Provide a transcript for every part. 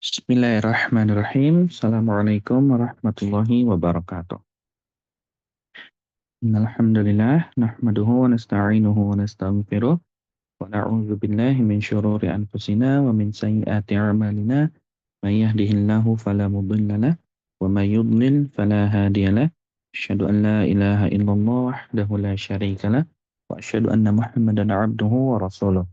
Bismillahirrahmanirrahim. Assalamualaikum warahmatullahi wabarakatuh. Innalhamdulillah nahmaduhu wa nasta'inuhu wa nastaghfiruh wa na'udzu billahi min syururi anfusina wa min sayyiati a'malina. May yahdihillahu fala mudilla lahu wa may yudlil fala hadiya lahu. Asyhadu an la ilaha illallah wahdahu la syarika lahu wa asyhadu anna Muhammadan 'abduhu wa rasuluh.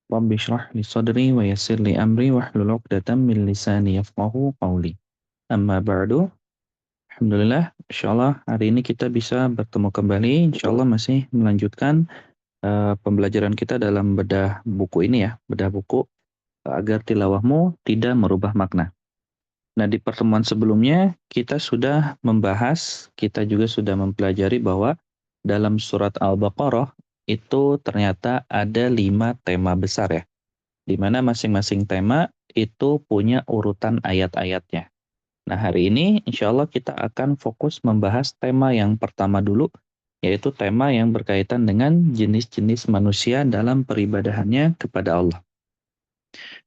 Rabbi shrah li sadri wa yassir li amri wahlul 'uqdatam min lisani yafqahu qawli. Amma ba'du. Alhamdulillah, insya Allah hari ini kita bisa bertemu kembali. Insya Allah masih melanjutkan pembelajaran kita dalam bedah buku ini ya, bedah buku agar tilawahmu tidak merubah makna. Nah, di pertemuan sebelumnya kita sudah membahas, kita juga sudah mempelajari bahwa dalam surat Al-Baqarah itu ternyata ada 5 tema besar ya, di mana masing-masing tema itu punya urutan ayat-ayatnya. Nah, hari ini insya Allah kita akan fokus membahas tema yang pertama dulu, yaitu tema yang berkaitan dengan jenis-jenis manusia dalam peribadahannya kepada Allah.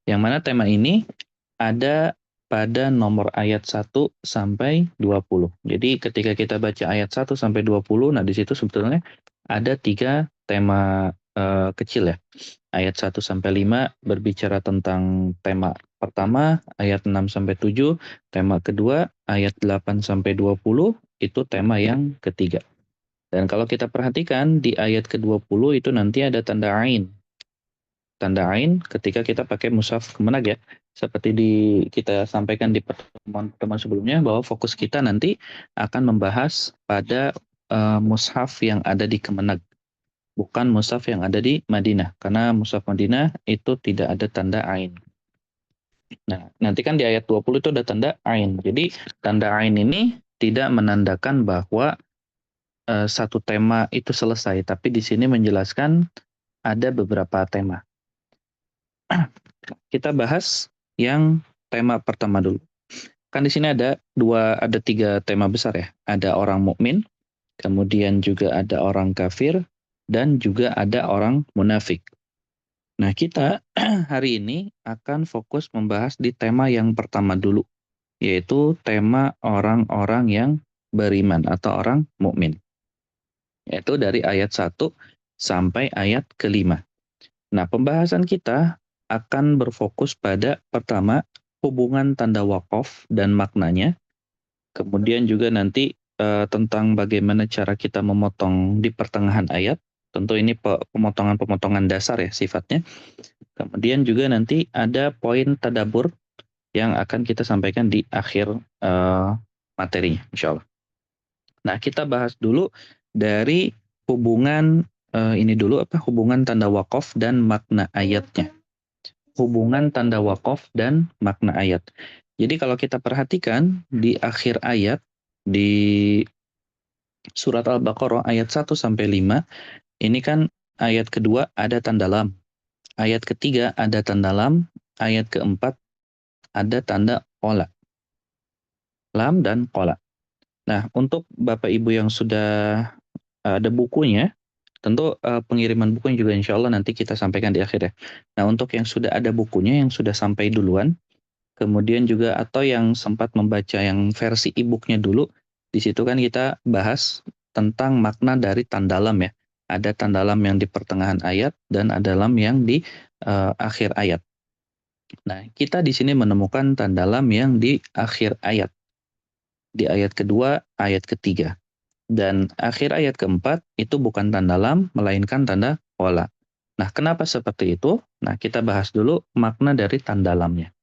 Yang mana tema ini ada pada nomor ayat 1 sampai 20. Jadi ketika kita baca ayat 1 sampai 20, nah di situ sebetulnya ada 3 tema kecil ya. Ayat 1 sampai 5 berbicara tentang tema pertama, ayat 6 sampai 7, tema kedua, ayat 8 sampai 20 itu tema yang ketiga. Dan kalau kita perhatikan di ayat ke-20 itu nanti ada tanda ain. Tanda ain ketika kita pakai mushaf Kemenag ya. Seperti kita sampaikan di pertemuan sebelumnya bahwa fokus kita nanti akan membahas pada mushaf yang ada di Kemenag, bukan mushaf yang ada di Madinah, karena mushaf Madinah itu tidak ada tanda ain. Nah, nanti kan di ayat 20 itu ada tanda ain. Jadi tanda ain ini tidak menandakan bahwa satu tema itu selesai, tapi di sini menjelaskan ada beberapa tema. Kita bahas yang tema pertama dulu. Kan di sini ada 3 tema besar ya. Ada orang mukmin, kemudian juga ada orang kafir, dan juga ada orang munafik. Nah, kita hari ini akan fokus membahas di tema yang pertama dulu, yaitu tema orang-orang yang beriman atau orang mukmin. Yaitu dari ayat 1 sampai ayat ke-5. Nah, pembahasan kita akan berfokus pada pertama, hubungan tanda waqaf dan maknanya. Kemudian juga nanti tentang bagaimana cara kita memotong di pertengahan ayat. Tentu ini pemotongan-pemotongan dasar ya sifatnya. Kemudian juga nanti ada poin tadabur yang akan kita sampaikan di akhir materinya, insya Allah. Nah, kita bahas dulu dari hubungan ini dulu hubungan tanda waqaf dan makna ayatnya. Hubungan tanda waqaf dan makna ayat. Jadi kalau kita perhatikan di akhir ayat di surat Al-Baqarah ayat 1 sampai 5, ini kan ayat kedua ada tanda lam. Ayat ketiga ada tanda lam, ayat keempat ada tanda qola. Lam dan qola. Nah, untuk Bapak Ibu yang sudah ada bukunya, tentu pengiriman bukunya juga insya Allah nanti kita sampaikan di akhir ya. Nah, untuk yang sudah ada bukunya, yang sudah sampai duluan, kemudian juga atau yang sempat membaca yang versi e-booknya dulu, di situ kan kita bahas tentang makna dari tanda lam ya. Ada tanda lam yang di pertengahan ayat dan ada lam yang di akhir ayat. Nah, kita di sini menemukan tanda lam yang di akhir ayat. Di ayat kedua, ayat ketiga. Dan akhir ayat keempat itu bukan tanda lam, melainkan tanda qola. Nah, kenapa seperti itu? Nah, kita bahas dulu makna dari tanda lamnya.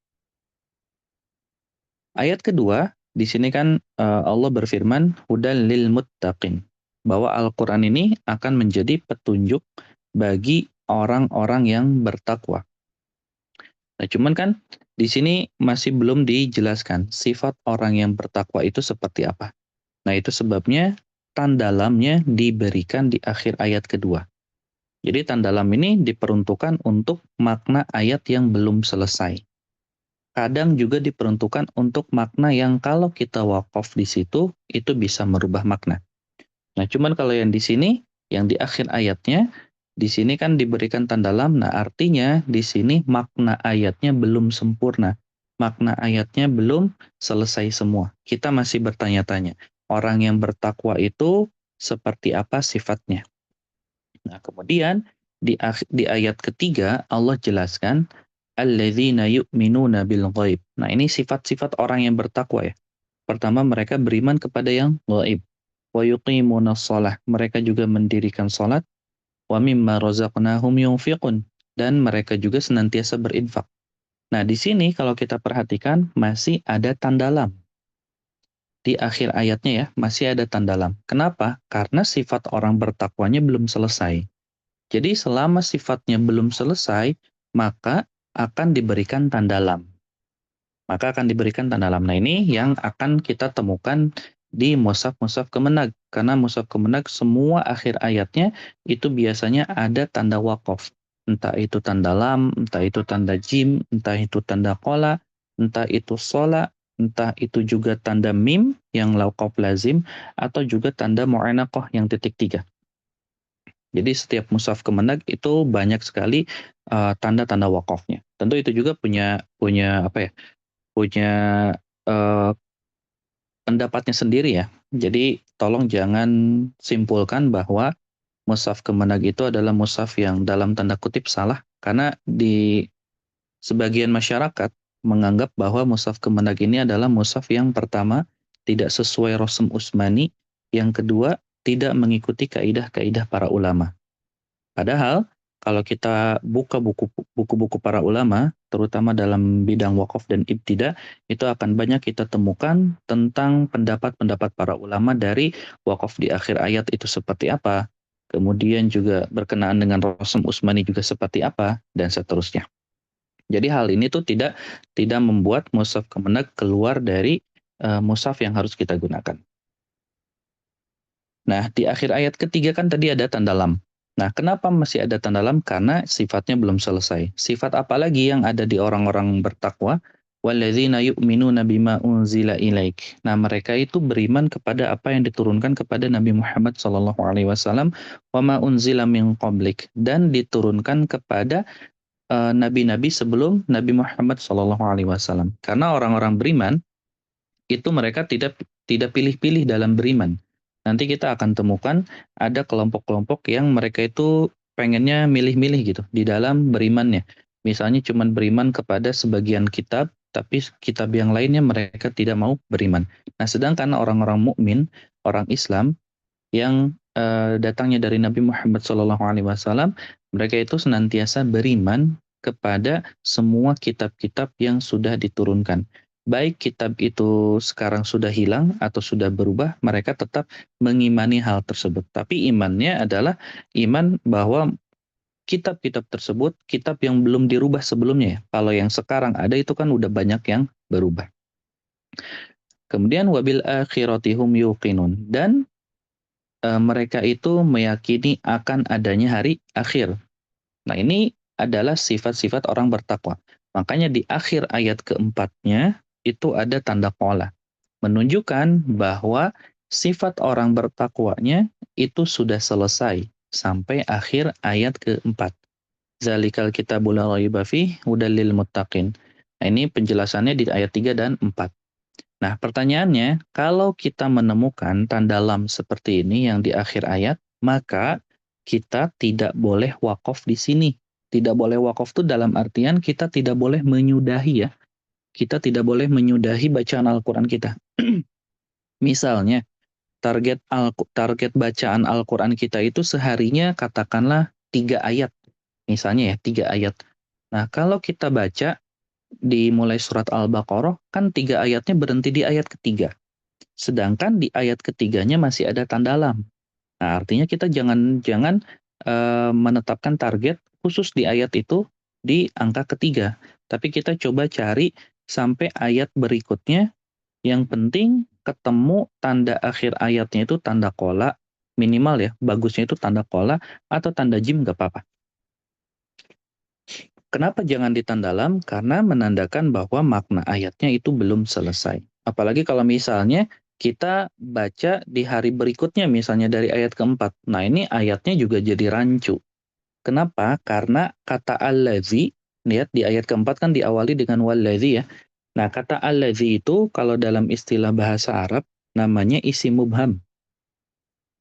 Ayat kedua, di sini kan Allah berfirman, hudal lil muttaqin. Bahwa Al-Quran ini akan menjadi petunjuk bagi orang-orang yang bertakwa. Nah, cuman kan di sini masih belum dijelaskan sifat orang yang bertakwa itu seperti apa. Nah, itu sebabnya tanda lamnya diberikan di akhir ayat kedua. Jadi tanda lam ini diperuntukkan untuk makna ayat yang belum selesai. Kadang juga diperuntukkan untuk makna yang kalau kita wakaf di situ, itu bisa merubah makna. Nah, cuman kalau yang di sini, yang di akhir ayatnya, di sini kan diberikan tanda lam, nah artinya di sini makna ayatnya belum sempurna. makna ayatnya belum selesai semua. Kita masih bertanya-tanya, orang yang bertakwa itu seperti apa sifatnya. Nah, kemudian di ayat ketiga Allah jelaskan alladzina yu'minuna bil ghaib. Nah, ini sifat-sifat orang yang bertakwa ya. Pertama, mereka beriman kepada yang gaib. Wa yuqimunas shalah. Mereka juga mendirikan salat. Wa mimma razaqnahum yunfiqun. Dan mereka juga senantiasa berinfak. Nah, di sini kalau kita perhatikan masih ada tanda lam. Di akhir ayatnya ya, masih ada tanda lam. Kenapa? Karena sifat orang bertakwanya belum selesai. Jadi selama sifatnya belum selesai, maka akan diberikan tanda lam. Maka akan diberikan tanda lam. Nah, ini yang akan kita temukan di mushaf-mushaf Kemenag. Karena mushaf Kemenag semua akhir ayatnya itu biasanya ada tanda waqaf. Entah itu tanda lam, entah itu tanda jim, entah itu tanda qola, entah itu sola, entah itu juga tanda mim yang waqaf lazim, atau juga tanda mu'anaqah yang titik 3. Jadi setiap mushaf Kemenag itu banyak sekali tanda-tanda waqafnya. Tentu itu juga punya punya apa ya? Punya eh, pendapatnya sendiri ya. Jadi tolong jangan simpulkan bahwa mushaf Kemenag itu adalah mushaf yang dalam tanda kutip salah, karena di sebagian masyarakat menganggap bahwa mushaf Kemenag ini adalah mushaf yang pertama tidak sesuai Rasm Utsmani, yang kedua tidak mengikuti kaidah-kaidah para ulama. Padahal kalau kita buka buku-buku para ulama, terutama dalam bidang wakaf dan ibtida, itu akan banyak kita temukan tentang pendapat-pendapat para ulama dari wakaf di akhir ayat itu seperti apa, kemudian juga berkenaan dengan Rasm Utsmani juga seperti apa, dan seterusnya. Jadi hal ini tuh tidak membuat mushaf Kemenag keluar dari mushaf yang harus kita gunakan. Nah, di akhir ayat ketiga kan tadi ada tanda lam. Nah, kenapa masih ada tanda lam? Karena sifatnya belum selesai. Sifat apa lagi yang ada di orang-orang bertakwa? Walladzina yu'minuna bima unzila ilaik. Nah, mereka itu beriman kepada apa yang diturunkan kepada Nabi Muhammad SAW, wa ma unzila min qablik, dan diturunkan kepada nabi-nabi sebelum Nabi Muhammad SAW. Karena orang-orang beriman itu mereka tidak pilih-pilih dalam beriman. Nanti kita akan temukan ada kelompok-kelompok yang mereka itu pengennya milih-milih gitu di dalam berimannya. Misalnya cuma beriman kepada sebagian kitab, tapi kitab yang lainnya mereka tidak mau beriman. Nah, sedangkan orang-orang mukmin, orang Islam yang datangnya dari Nabi Muhammad SAW, mereka itu senantiasa beriman kepada semua kitab-kitab yang sudah diturunkan. Baik kitab itu sekarang sudah hilang atau sudah berubah, mereka tetap mengimani hal tersebut. Tapi imannya adalah iman bahwa kitab-kitab tersebut, kitab yang belum dirubah sebelumnya ya. Kalau yang sekarang ada itu kan udah banyak yang berubah. Kemudian wabil akhiratihum yuqinun. Dan mereka itu meyakini akan adanya hari akhir. Nah, ini adalah sifat-sifat orang bertakwa. Makanya di akhir ayat keempatnya itu ada tanda qala, menunjukkan bahwa sifat orang bertakwanya itu sudah selesai sampai akhir ayat keempat. Zalikal kitabul la raiba fih hudal lil muttaqin. Nah, ini penjelasannya di ayat 3 dan 4. Nah, pertanyaannya, kalau kita menemukan tanda lam seperti ini yang di akhir ayat, maka kita tidak boleh wakaf di sini. Tidak boleh wakaf itu dalam artian kita tidak boleh menyudahi ya. Kita tidak boleh menyudahi bacaan Al-Quran kita. Misalnya, target bacaan Al-Quran kita itu seharinya katakanlah 3 ayat. Misalnya ya, 3 ayat. Nah, kalau kita baca di mulai surat Al-Baqarah, kan 3 ayatnya berhenti di ayat ketiga. Sedangkan di ayat ketiganya masih ada tanda lam. Nah, artinya kita jangan menetapkan target khusus di ayat itu di angka ketiga. Tapi kita coba cari sampai ayat berikutnya. Yang penting ketemu tanda akhir ayatnya itu tanda qola, minimal ya, bagusnya itu tanda qola atau tanda jim nggak apa-apa. Kenapa jangan ditanda lam? Karena menandakan bahwa makna ayatnya itu belum selesai. Apalagi kalau misalnya kita baca di hari berikutnya, misalnya dari ayat keempat. Nah, ini ayatnya juga jadi rancu. Kenapa? Karena kata allazi, lihat di ayat keempat kan diawali dengan wallazi ya. Nah, kata allazi itu kalau dalam istilah bahasa Arab namanya isim mubham.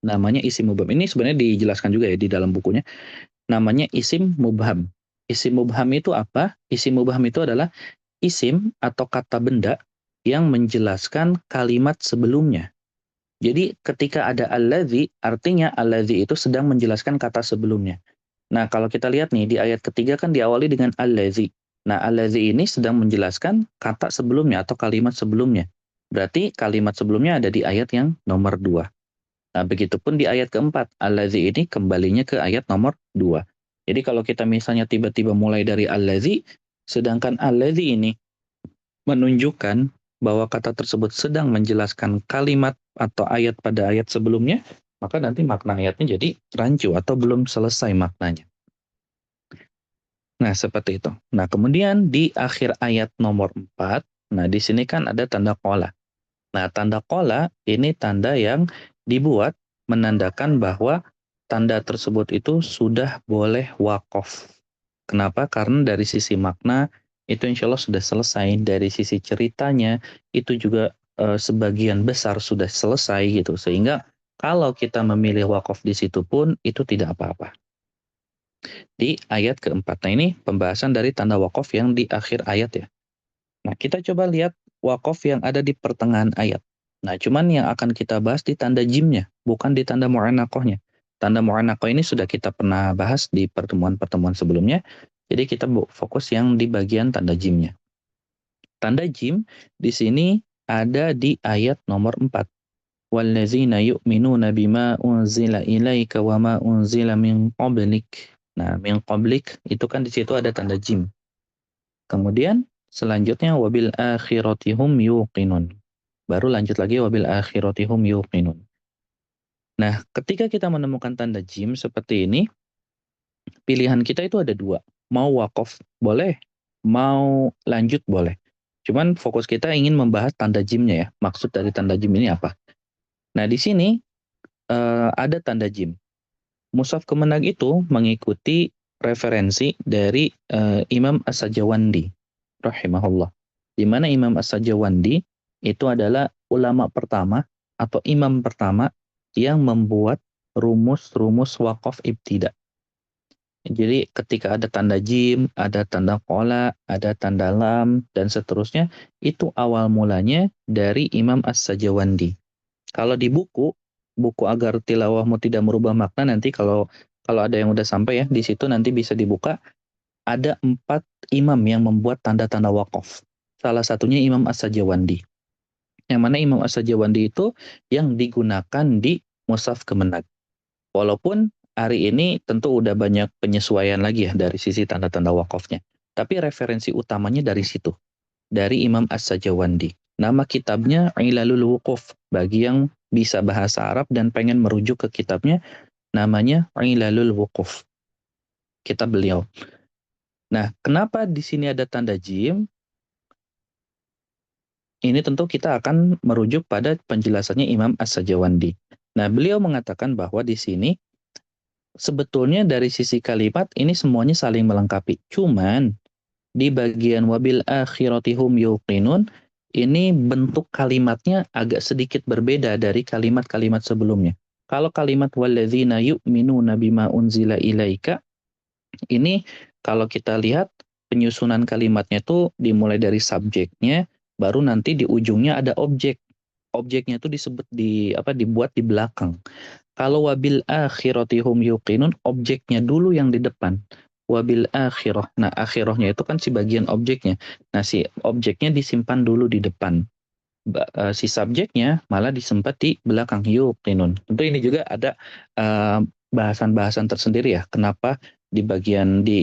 Namanya isim mubham. Ini sebenarnya dijelaskan juga ya di dalam bukunya. Namanya isim mubham. Isim mubham itu apa? Isim mubham itu adalah isim atau kata benda yang menjelaskan kalimat sebelumnya. Jadi ketika ada allazi, artinya allazi itu sedang menjelaskan kata sebelumnya. Nah, kalau kita lihat nih di ayat ketiga kan diawali dengan allazi. Nah, allazi ini sedang menjelaskan kata sebelumnya atau kalimat sebelumnya. Berarti kalimat sebelumnya ada di ayat yang nomor 2. Nah, begitupun di ayat keempat, allazi ini kembalinya ke ayat nomor 2. Jadi kalau kita misalnya tiba-tiba mulai dari allazi, sedangkan allazi ini menunjukkan bahwa kata tersebut sedang menjelaskan kalimat atau ayat pada ayat sebelumnya, maka nanti makna ayatnya jadi rancu atau belum selesai maknanya. Nah, seperti itu. Nah, kemudian di akhir ayat nomor 4, nah di sini kan ada tanda qala. Nah, tanda qala ini tanda yang dibuat menandakan bahwa tanda tersebut itu sudah boleh wakaf. Kenapa? Karena dari sisi makna itu insya Allah sudah selesai. Dari sisi ceritanya itu juga sebagian besar sudah selesai gitu. Sehingga kalau kita memilih wakaf di situ pun itu tidak apa-apa. Di ayat keempat. Nah ini pembahasan dari tanda wakaf yang di akhir ayat ya. Nah kita coba lihat wakaf yang ada di pertengahan ayat. Nah cuman yang akan kita bahas di tanda jimnya, bukan di tanda mu'anakohnya. Tanda mu'anakoh ini sudah kita pernah bahas di pertemuan-pertemuan sebelumnya. Jadi kita fokus yang di bagian tanda jimnya. Tanda jim di sini ada di ayat nomor 4. Wallazina yu'minuna bima unzila ilaika wa ma unzila min qablik. Nah, min qablik itu kan di situ ada tanda jim. Kemudian selanjutnya wabil akhirati hum yuqinun. Baru lanjut lagi wabil akhirati hum yuqinun. Nah, ketika kita menemukan tanda jim seperti ini, pilihan kita itu ada dua. Mau wakaf boleh, mau lanjut boleh. Cuman fokus kita ingin membahas tanda jimnya ya. Maksud dari tanda jim ini apa? Nah, di sini ada tanda jim. Mushaf Kemenag itu mengikuti referensi dari Imam As-Sajawandi rahimahullah. Di mana Imam As-Sajawandi itu adalah ulama pertama atau imam pertama yang membuat rumus-rumus wakaf ibtida. Jadi ketika ada tanda jim, ada tanda qola, ada tanda lam, dan seterusnya, itu awal mulanya dari Imam As-Sajawandi. Kalau di buku agar tilawahmu tidak merubah makna nanti kalau ada yang udah sampai ya di situ nanti bisa dibuka ada 4 imam yang membuat tanda-tanda wakaf. Salah satunya Imam As-Sajawandi. Yang mana Imam As-Sajawandi itu yang digunakan di Mushaf Kemenag. Walaupun hari ini tentu udah banyak penyesuaian lagi ya dari sisi tanda-tanda wakafnya. Tapi referensi utamanya dari situ, dari Imam As-Sajawandi. Nama kitabnya Ilalul Wuquf. Bagi yang bisa bahasa Arab dan pengen merujuk ke kitabnya, namanya Ilalul Wuquf. Kitab beliau. Nah, kenapa di sini ada tanda jim? Ini tentu kita akan merujuk pada penjelasannya Imam As-Sajawandi. Nah, beliau mengatakan bahwa di sini sebetulnya dari sisi kalimat ini semuanya saling melengkapi. Cuman di bagian wabil akhiratihum yuqinun ini bentuk kalimatnya agak sedikit berbeda dari kalimat-kalimat sebelumnya. Kalau kalimat walladzina yu'minuna bima unzila ilaika ini kalau kita lihat penyusunan kalimatnya itu dimulai dari subjeknya baru nanti di ujungnya ada objek. Objeknya itu dibuat di belakang. Kalau wabil akhirati hum yuqinun, objeknya dulu yang di depan. Wabil akhirah. Nah, akhirahnya itu kan si bagian objeknya. Nah, si objeknya disimpan dulu di depan. Si subjeknya malah disempat di belakang yuqinun. Tentu ini juga ada bahasan-bahasan tersendiri ya. Kenapa di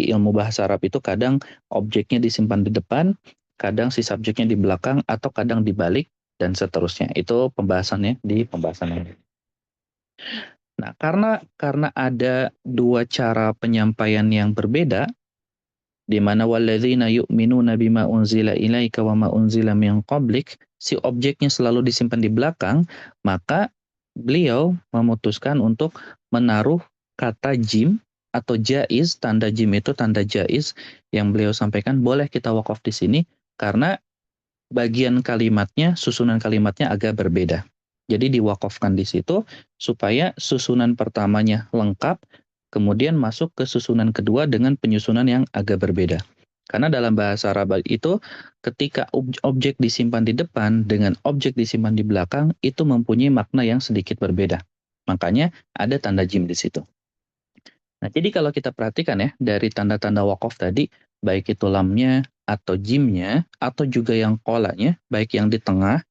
ilmu bahasa Arab itu kadang objeknya disimpan di depan, kadang si subjeknya di belakang, atau kadang dibalik, dan seterusnya. Itu pembahasannya di pembahasan ini. Nah, karena ada dua cara penyampaian yang berbeda, di mana walladzina yu'minuna bima unzila ilaika wa ma unzila min qablik, si objeknya selalu disimpan di belakang, maka beliau memutuskan untuk menaruh kata jim atau jaiz, tanda jim itu tanda jaiz yang beliau sampaikan boleh kita wakaf di sini karena bagian kalimatnya, susunan kalimatnya agak berbeda. Jadi diwakafkan di situ supaya susunan pertamanya lengkap, kemudian masuk ke susunan kedua dengan penyusunan yang agak berbeda. Karena dalam bahasa Arab itu ketika objek disimpan di depan dengan objek disimpan di belakang itu mempunyai makna yang sedikit berbeda. Makanya ada tanda jim di situ. Nah, jadi kalau kita perhatikan ya dari tanda-tanda wakaf tadi, baik itu lamnya atau jimnya atau juga yang kolanya, baik yang di tengah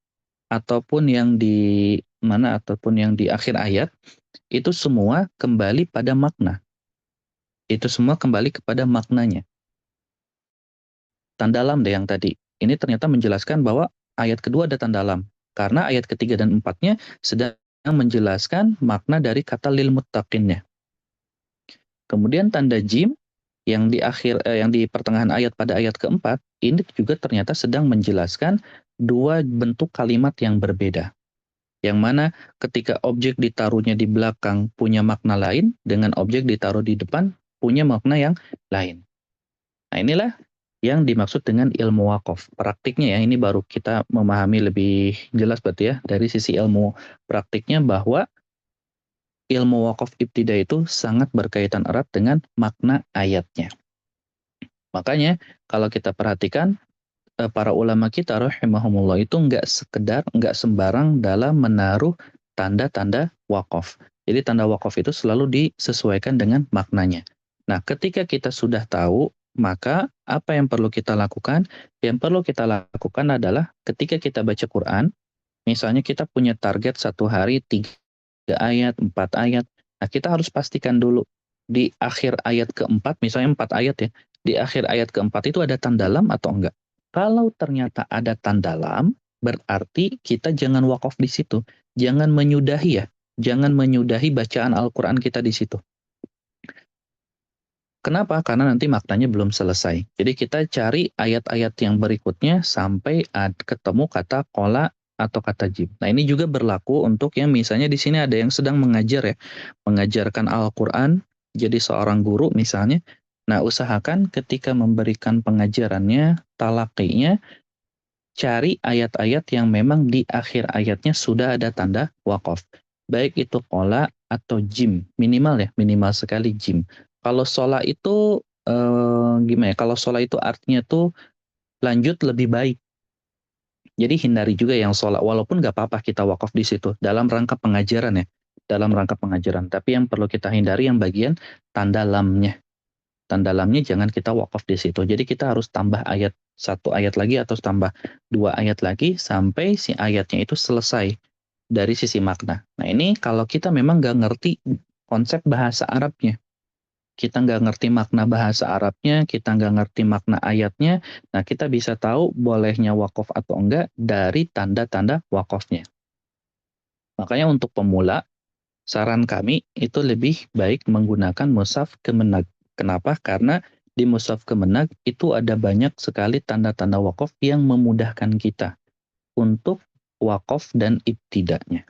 ataupun yang di mana ataupun yang di akhir ayat, itu semua kembali pada makna. Itu semua kembali kepada maknanya. Tanda lam deh yang tadi. Ini ternyata menjelaskan bahwa ayat kedua ada tanda lam. Karena ayat ketiga dan empatnya sedang menjelaskan makna dari kata lil muttaqinnya. Kemudian tanda jim yang di pertengahan ayat pada ayat keempat, ini juga ternyata sedang menjelaskan dua bentuk kalimat yang berbeda. Yang mana ketika objek ditaruhnya di belakang punya makna lain, dengan objek ditaruh di depan punya makna yang lain. Nah inilah yang dimaksud dengan ilmu wakaf. Praktiknya ya, ini baru kita memahami lebih jelas berarti ya, dari sisi ilmu praktiknya bahwa ilmu wakaf ibtida itu sangat berkaitan erat dengan makna ayatnya. Makanya kalau kita perhatikan para ulama kita rahimahumullah itu nggak sembarang dalam menaruh tanda-tanda wakaf. Jadi tanda wakaf itu selalu disesuaikan dengan maknanya. Nah, ketika kita sudah tahu, maka apa yang perlu kita lakukan? Yang perlu kita lakukan adalah ketika kita baca Quran, misalnya kita punya target satu hari 3 ayat, 4 ayat. Nah, kita harus pastikan dulu di akhir ayat keempat, misalnya 4 ayat ya, di akhir ayat keempat itu ada tanda lam atau enggak. Kalau ternyata ada tanda lam, berarti kita jangan wakaf di situ. Jangan menyudahi ya. Jangan menyudahi bacaan Al-Quran kita di situ. Kenapa? Karena nanti maknanya belum selesai. Jadi kita cari ayat-ayat yang berikutnya sampai ketemu kata kola atau kata jim. Nah ini juga berlaku untuk yang misalnya di sini ada yang sedang mengajar ya. Mengajarkan Al-Quran, jadi seorang guru misalnya. Nah usahakan ketika memberikan pengajarannya, talaqinya, cari ayat-ayat yang memang di akhir ayatnya sudah ada tanda wakaf. Baik itu kola atau jim. Minimal ya, minimal sekali jim. Kalau sholat itu gimana ya? Kalau sholat itu artinya tuh lanjut lebih baik. Jadi hindari juga yang sholat. Walaupun nggak apa-apa kita wakaf di situ. Dalam rangka pengajaran ya. Dalam rangka pengajaran. Tapi yang perlu kita hindari yang bagian tanda lamnya. Tanda lamnya jangan kita wakaf di situ. Jadi kita harus tambah satu ayat lagi atau tambah 2 ayat lagi sampai si ayatnya itu selesai dari sisi makna. Nah ini kalau kita memang nggak ngerti konsep bahasa Arabnya, kita nggak ngerti makna bahasa Arabnya, kita nggak ngerti makna ayatnya, nah kita bisa tahu bolehnya wakaf atau enggak dari tanda-tanda wakafnya. Makanya untuk pemula, saran kami itu lebih baik menggunakan mushaf kemenag. Kenapa? Karena di mushaf kemenag itu ada banyak sekali tanda-tanda wakaf yang memudahkan kita untuk wakaf dan ibtidanya.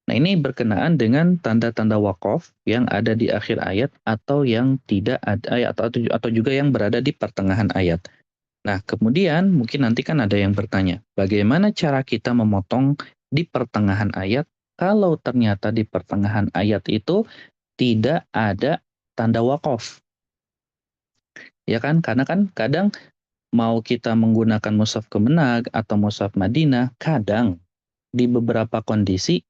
Nah ini berkenaan dengan tanda-tanda wakaf yang ada di akhir ayat atau yang tidak ada atau juga yang berada di pertengahan ayat. Nah kemudian mungkin nanti kan ada yang bertanya, bagaimana cara kita memotong di pertengahan ayat kalau ternyata di pertengahan ayat itu tidak ada tanda wakaf. Ya kan? Karena kan kadang mau kita menggunakan mushaf Kemenag atau mushaf Madinah, kadang di beberapa kondisi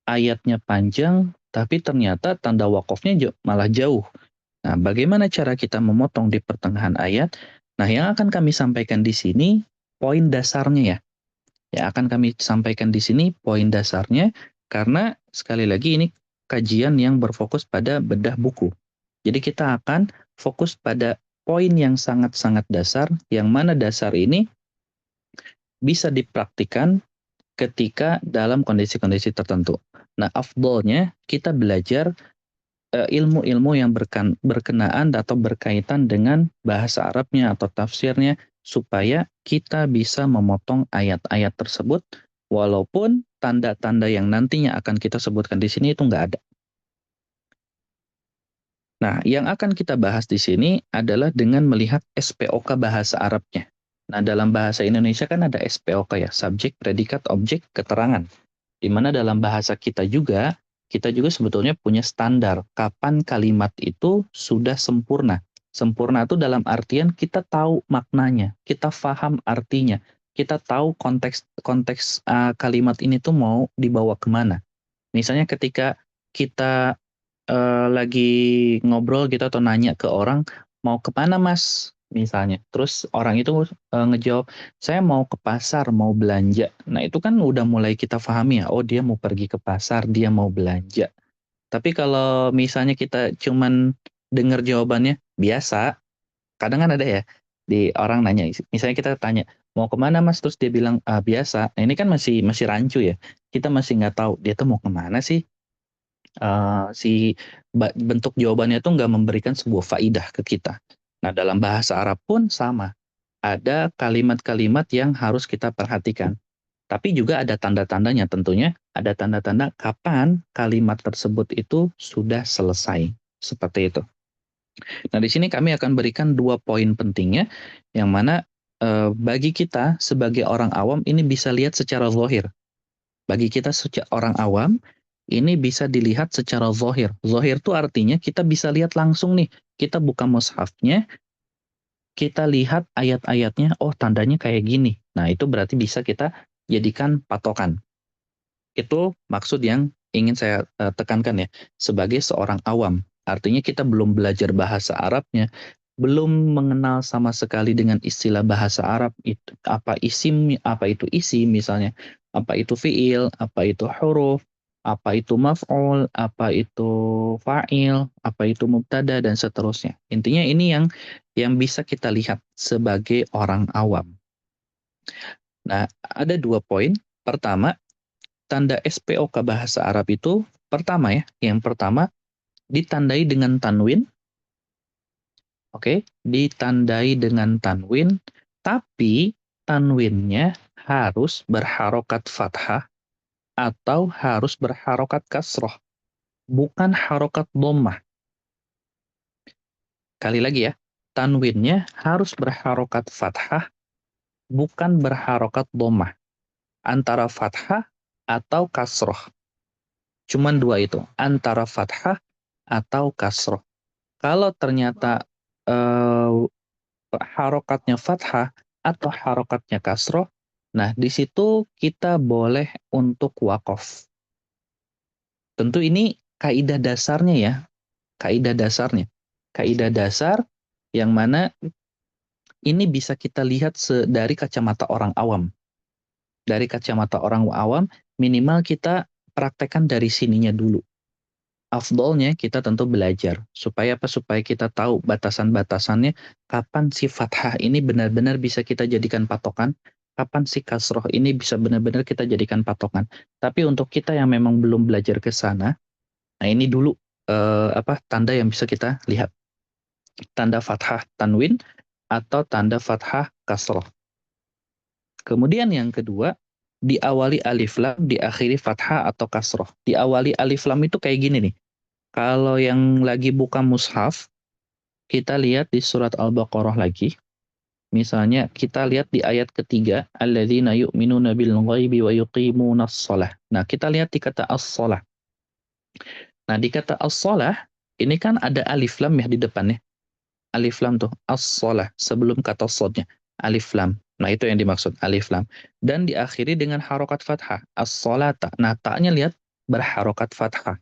ayatnya panjang tapi ternyata tanda wakafnya malah jauh. Nah, bagaimana cara kita memotong di pertengahan ayat? Nah, yang akan kami sampaikan di sini poin dasarnya ya. Ya, akan kami sampaikan di sini poin dasarnya karena sekali lagi ini kajian yang berfokus pada bedah buku. Jadi kita akan fokus pada poin yang sangat-sangat dasar, yang mana dasar ini bisa dipraktikkan ketika dalam kondisi-kondisi tertentu. Nah, afdolnya kita belajar ilmu-ilmu yang berkenaan atau berkaitan dengan bahasa Arabnya atau tafsirnya supaya kita bisa memotong ayat-ayat tersebut walaupun tanda-tanda yang nantinya akan kita sebutkan di sini itu nggak ada. Nah, yang akan kita bahas di sini adalah dengan melihat SPOK bahasa Arabnya. Nah, dalam bahasa Indonesia kan ada SPOK ya, subjek, predikat, objek, keterangan. Di mana dalam bahasa kita juga sebetulnya punya standar kapan kalimat itu sudah sempurna. Sempurna itu dalam artian kita tahu maknanya, kita paham artinya, kita tahu konteks konteks kalimat ini tuh mau dibawa kemana. Misalnya ketika kita lagi ngobrol gitu atau nanya ke orang, "Mau ke mana, Mas?" Misalnya. Terus orang itu ngejawab, "Saya mau ke pasar, mau belanja." Nah, itu kan udah mulai kita pahami ya, oh dia mau pergi ke pasar, dia mau belanja. Tapi kalau misalnya kita cuman dengar jawabannya biasa, kadang kan ada ya di orang nanya, misalnya kita tanya, "Mau kemana, Mas?" Terus dia bilang, "Ah, biasa." Nah, ini kan masih masih rancu ya. Kita masih nggak tahu dia tuh mau kemana sih. Si bentuk jawabannya tuh nggak memberikan sebuah faidah ke kita. Nah, dalam bahasa Arab pun sama, ada kalimat-kalimat yang harus kita perhatikan. Tapi juga ada tanda-tandanya tentunya, ada tanda-tanda kapan kalimat tersebut itu sudah selesai. Seperti itu. Nah, di sini kami akan berikan 2 poin pentingnya, yang mana bagi kita sebagai orang awam ini bisa lihat secara zahir. Bagi kita orang awam, ini bisa dilihat secara zahir. Zahir itu artinya kita bisa lihat langsung nih. Kita buka mushafnya, kita lihat ayat-ayatnya, oh tandanya kayak gini. Nah, itu berarti bisa kita jadikan patokan. Itu maksud yang ingin saya tekankan ya, sebagai seorang awam. Artinya kita belum belajar bahasa Arabnya, belum mengenal sama sekali dengan istilah bahasa Arab, itu apa isim, apa itu isi misalnya, apa itu fiil, apa itu huruf, apa itu maf'ul, apa itu fa'il, apa itu mubtada dan seterusnya. Intinya ini yang bisa kita lihat sebagai orang awam. Nah, ada 2 poin. Pertama, tanda SPOK bahasa Arab itu pertama ya, yang pertama ditandai dengan tanwin, oke, ditandai dengan tanwin, tapi tanwinnya harus berharokat fathah atau harus berharokat kasroh, bukan harokat dhammah. Kali lagi ya, tanwinnya harus berharokat fathah, bukan berharokat dhammah, antara fathah atau kasroh. Cuman 2 itu, antara fathah atau kasroh. Kalau ternyata eh, harokatnya fathah atau harokatnya kasroh, nah di situ kita boleh untuk wakaf. Tentu ini kaidah dasarnya ya, kaidah dasarnya. Kaidah dasar yang mana ini bisa kita lihat dari kacamata orang awam. Dari kacamata orang awam, minimal kita praktekkan dari sininya dulu. Afdolnya kita tentu belajar supaya apa, supaya kita tahu batasan-batasannya, kapan si fathah ini benar-benar bisa kita jadikan patokan, kapan si kasroh ini bisa benar-benar kita jadikan patokan. Tapi untuk kita yang memang belum belajar ke sana, nah ini dulu tanda yang bisa kita lihat, tanda fathah tanwin atau tanda fathah kasroh. Kemudian yang kedua, diawali alif lam, diakhiri fathah atau kasroh. Diawali alif lam itu kayak gini nih. Kalau yang lagi buka mushaf, kita lihat di surat Al-Baqarah lagi. Misalnya kita lihat di ayat ketiga, alladzina yu'minuna bil ghaibi wa yuqimunas shalah. Nah, kita lihat di kata as-shalah. Nah, di kata as-shalah ini kan ada alif lam ya di depannya. Alif lam tuh as-shalah sebelum kata sodnya. Alif lam. Nah, itu yang dimaksud alif lam. Dan diakhiri dengan harokat fathah. As-sholata. Nah, taknya lihat berharokat fathah.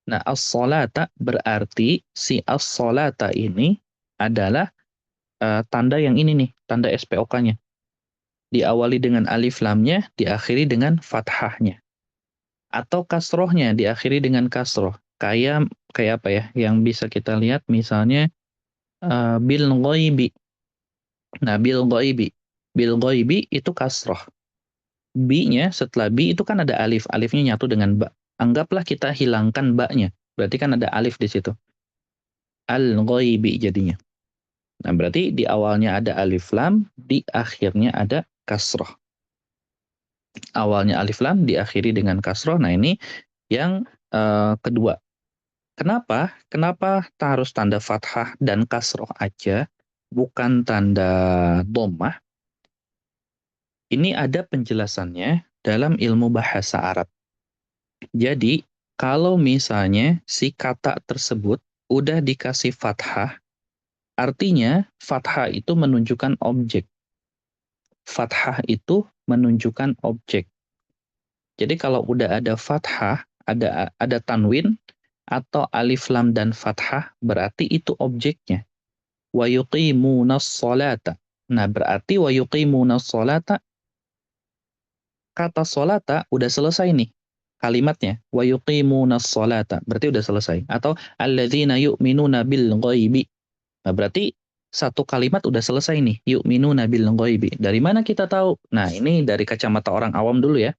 Nah, as-sholata berarti si as-sholata ini adalah tanda yang ini nih, tanda SPOK-nya. Diawali dengan alif lamnya, diakhiri dengan fathahnya. Atau kasrohnya, diakhiri dengan kasroh. Kayak kayak apa ya, yang bisa kita lihat misalnya bil ghaibi. Nah, bil ghaibi. Bil ghaibi itu kasroh. Bi-nya, setelah bi itu kan ada alif. Alifnya nyatu dengan ba. Anggaplah kita hilangkan ba-nya. Berarti kan ada alif di situ. Al-ghaibi jadinya. Nah, berarti di awalnya ada alif lam, di akhirnya ada kasroh. Awalnya alif lam, diakhiri dengan kasroh. Nah, ini yang kedua. Kenapa? Kenapa harus tanda fathah dan kasroh aja, bukan tanda dhammah? Ini ada penjelasannya dalam ilmu bahasa Arab. Jadi, kalau misalnya si kata tersebut udah dikasih fathah, artinya fathah itu menunjukkan objek. Fathah itu menunjukkan objek. Jadi kalau udah ada fathah, ada tanwin atau alif lam dan fathah, berarti itu objeknya. Wa yuqimunas sholata. Nah, berarti wa yuqimunas sholata, kata sholata udah selesai nih kalimatnya. Wa yuqimunas sholata, berarti udah selesai. Atau alladzina yu'minuna bil ghaibi. Nah, berarti satu kalimat udah selesai nih. Yu'minuna bil ghaibi. Dari mana kita tahu? Nah, ini dari kacamata orang awam dulu ya.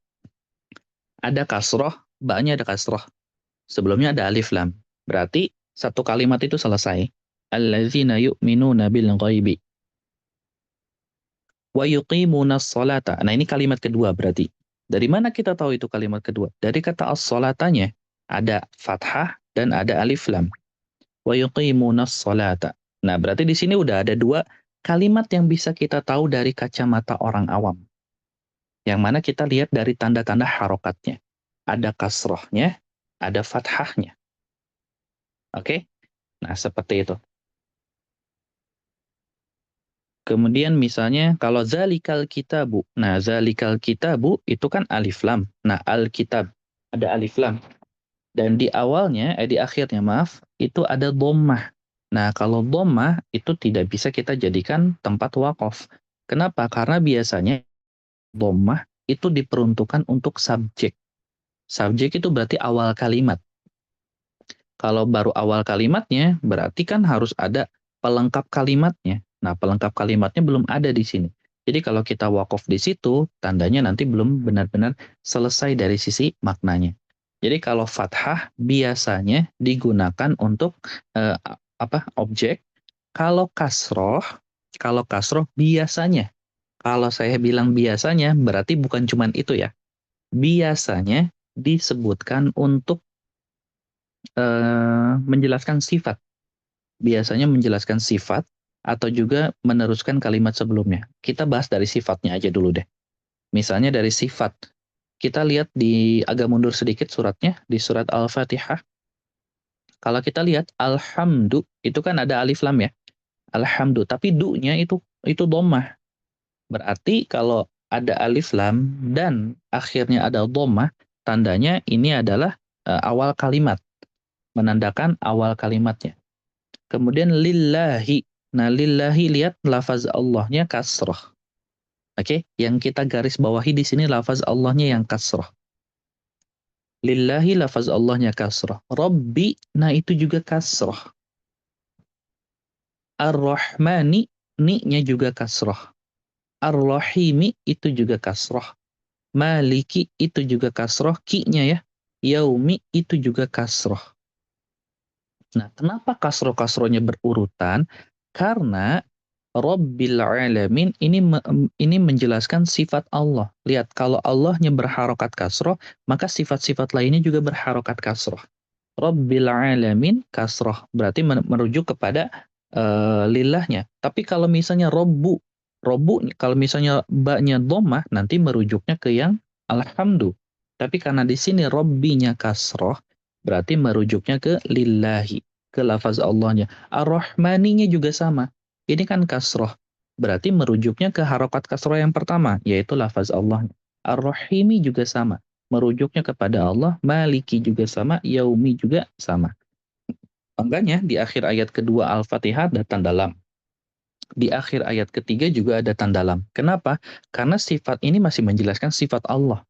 Ada kasroh, ba-nya ada kasroh. Sebelumnya ada alif lam. Berarti satu kalimat itu selesai. Alladzina yu'minuna bil ghaibi wa yuqimunas sholata. Nah, ini kalimat kedua berarti. Dari mana kita tahu itu kalimat kedua? Dari kata as-sholatanya. Ada fathah dan ada alif lam. Wa yuqimunas sholata. Nah, berarti di sini udah ada dua kalimat yang bisa kita tahu dari kacamata orang awam. Yang mana kita lihat dari tanda-tanda harokatnya. Ada kasrohnya, ada fathahnya. Oke? Nah, seperti itu. Kemudian misalnya kalau zalikal kitabu. Nah, zalikal kitabu itu kan alif lam. Nah, al-kitab ada alif lam. Dan di awalnya, di akhirnya maaf, itu ada dhammah. Nah, kalau dhammah itu tidak bisa kita jadikan tempat wakaf. Kenapa? Karena biasanya dhammah itu diperuntukkan untuk subjek. Subjek itu berarti awal kalimat. Kalau baru awal kalimatnya, berarti kan harus ada pelengkap kalimatnya. Nah, pelengkap kalimatnya belum ada di sini. Jadi kalau kita wakaf di situ, tandanya nanti belum benar-benar selesai dari sisi maknanya. Jadi kalau fathah biasanya digunakan untuk objek. Kalau kasroh biasanya. Kalau saya bilang biasanya, berarti bukan cuman itu ya. Biasanya disebutkan untuk menjelaskan sifat. Biasanya menjelaskan sifat atau juga meneruskan kalimat sebelumnya. Kita bahas dari sifatnya aja dulu deh. Misalnya dari sifat. Kita lihat agak mundur sedikit suratnya, di surat Al-Fatihah. Kalau kita lihat alhamdu, itu kan ada alif lam ya. Alhamdu, tapi du-nya itu dhammah. Berarti kalau ada alif lam dan akhirnya ada dhammah, tandanya ini adalah awal kalimat, menandakan awal kalimatnya. Kemudian lillahi. Nah, lillahi lihat lafaz Allahnya kasroh. Oke, yang kita garis bawahi di sini lafaz Allahnya yang kasroh. Lillahi lafaz Allahnya kasroh. Rabbi, nah itu juga kasroh. Ar-Rahmani, ni-nya juga kasroh. Ar-Rahimi itu juga kasroh. Maliki itu juga kasroh. Ki-nya ya. Yaumi itu juga kasroh. Nah, kenapa kasroh-kasrohnya berurutan? Karena Rabbil Alamin ini menjelaskan sifat Allah. Lihat, kalau Allahnya berharokat kasroh, maka sifat-sifat lainnya juga berharokat kasroh. Rabbil Alamin kasroh, berarti merujuk kepada lillahnya. Tapi kalau misalnya Robbu, kalau misalnya ba-nya dhammah, nanti merujuknya ke yang alhamdu. Tapi karena di sini Robbinya kasroh, berarti merujuknya ke lillahi, ke lafaz Allahnya. Ar-Rahmaninya juga sama. Ini kan kasroh. Berarti merujuknya ke harokat kasroh yang pertama, yaitu lafaz Allah. Ar-Rahimi juga sama. Merujuknya kepada Allah. Maliki juga sama. Yaumi juga sama. Makanya di akhir ayat kedua Al-Fatihah ada tanda lam. Di akhir ayat ketiga juga ada tanda lam. Kenapa? Karena sifat ini masih menjelaskan sifat Allah.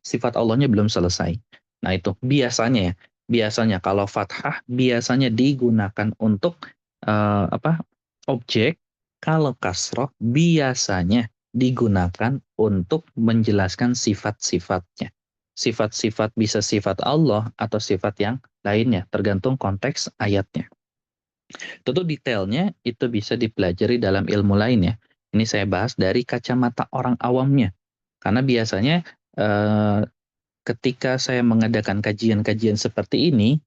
Sifat Allahnya belum selesai. Nah itu biasanya ya. Biasanya kalau fathah biasanya digunakan untuk objek. Kalau kasroh biasanya digunakan untuk menjelaskan sifat-sifatnya. Sifat-sifat bisa sifat Allah atau sifat yang lainnya, tergantung konteks ayatnya. Tentu detailnya itu bisa dipelajari dalam ilmu lain ya. Ini saya bahas dari kacamata orang awamnya. Karena biasanya ketika saya mengadakan kajian-kajian seperti ini,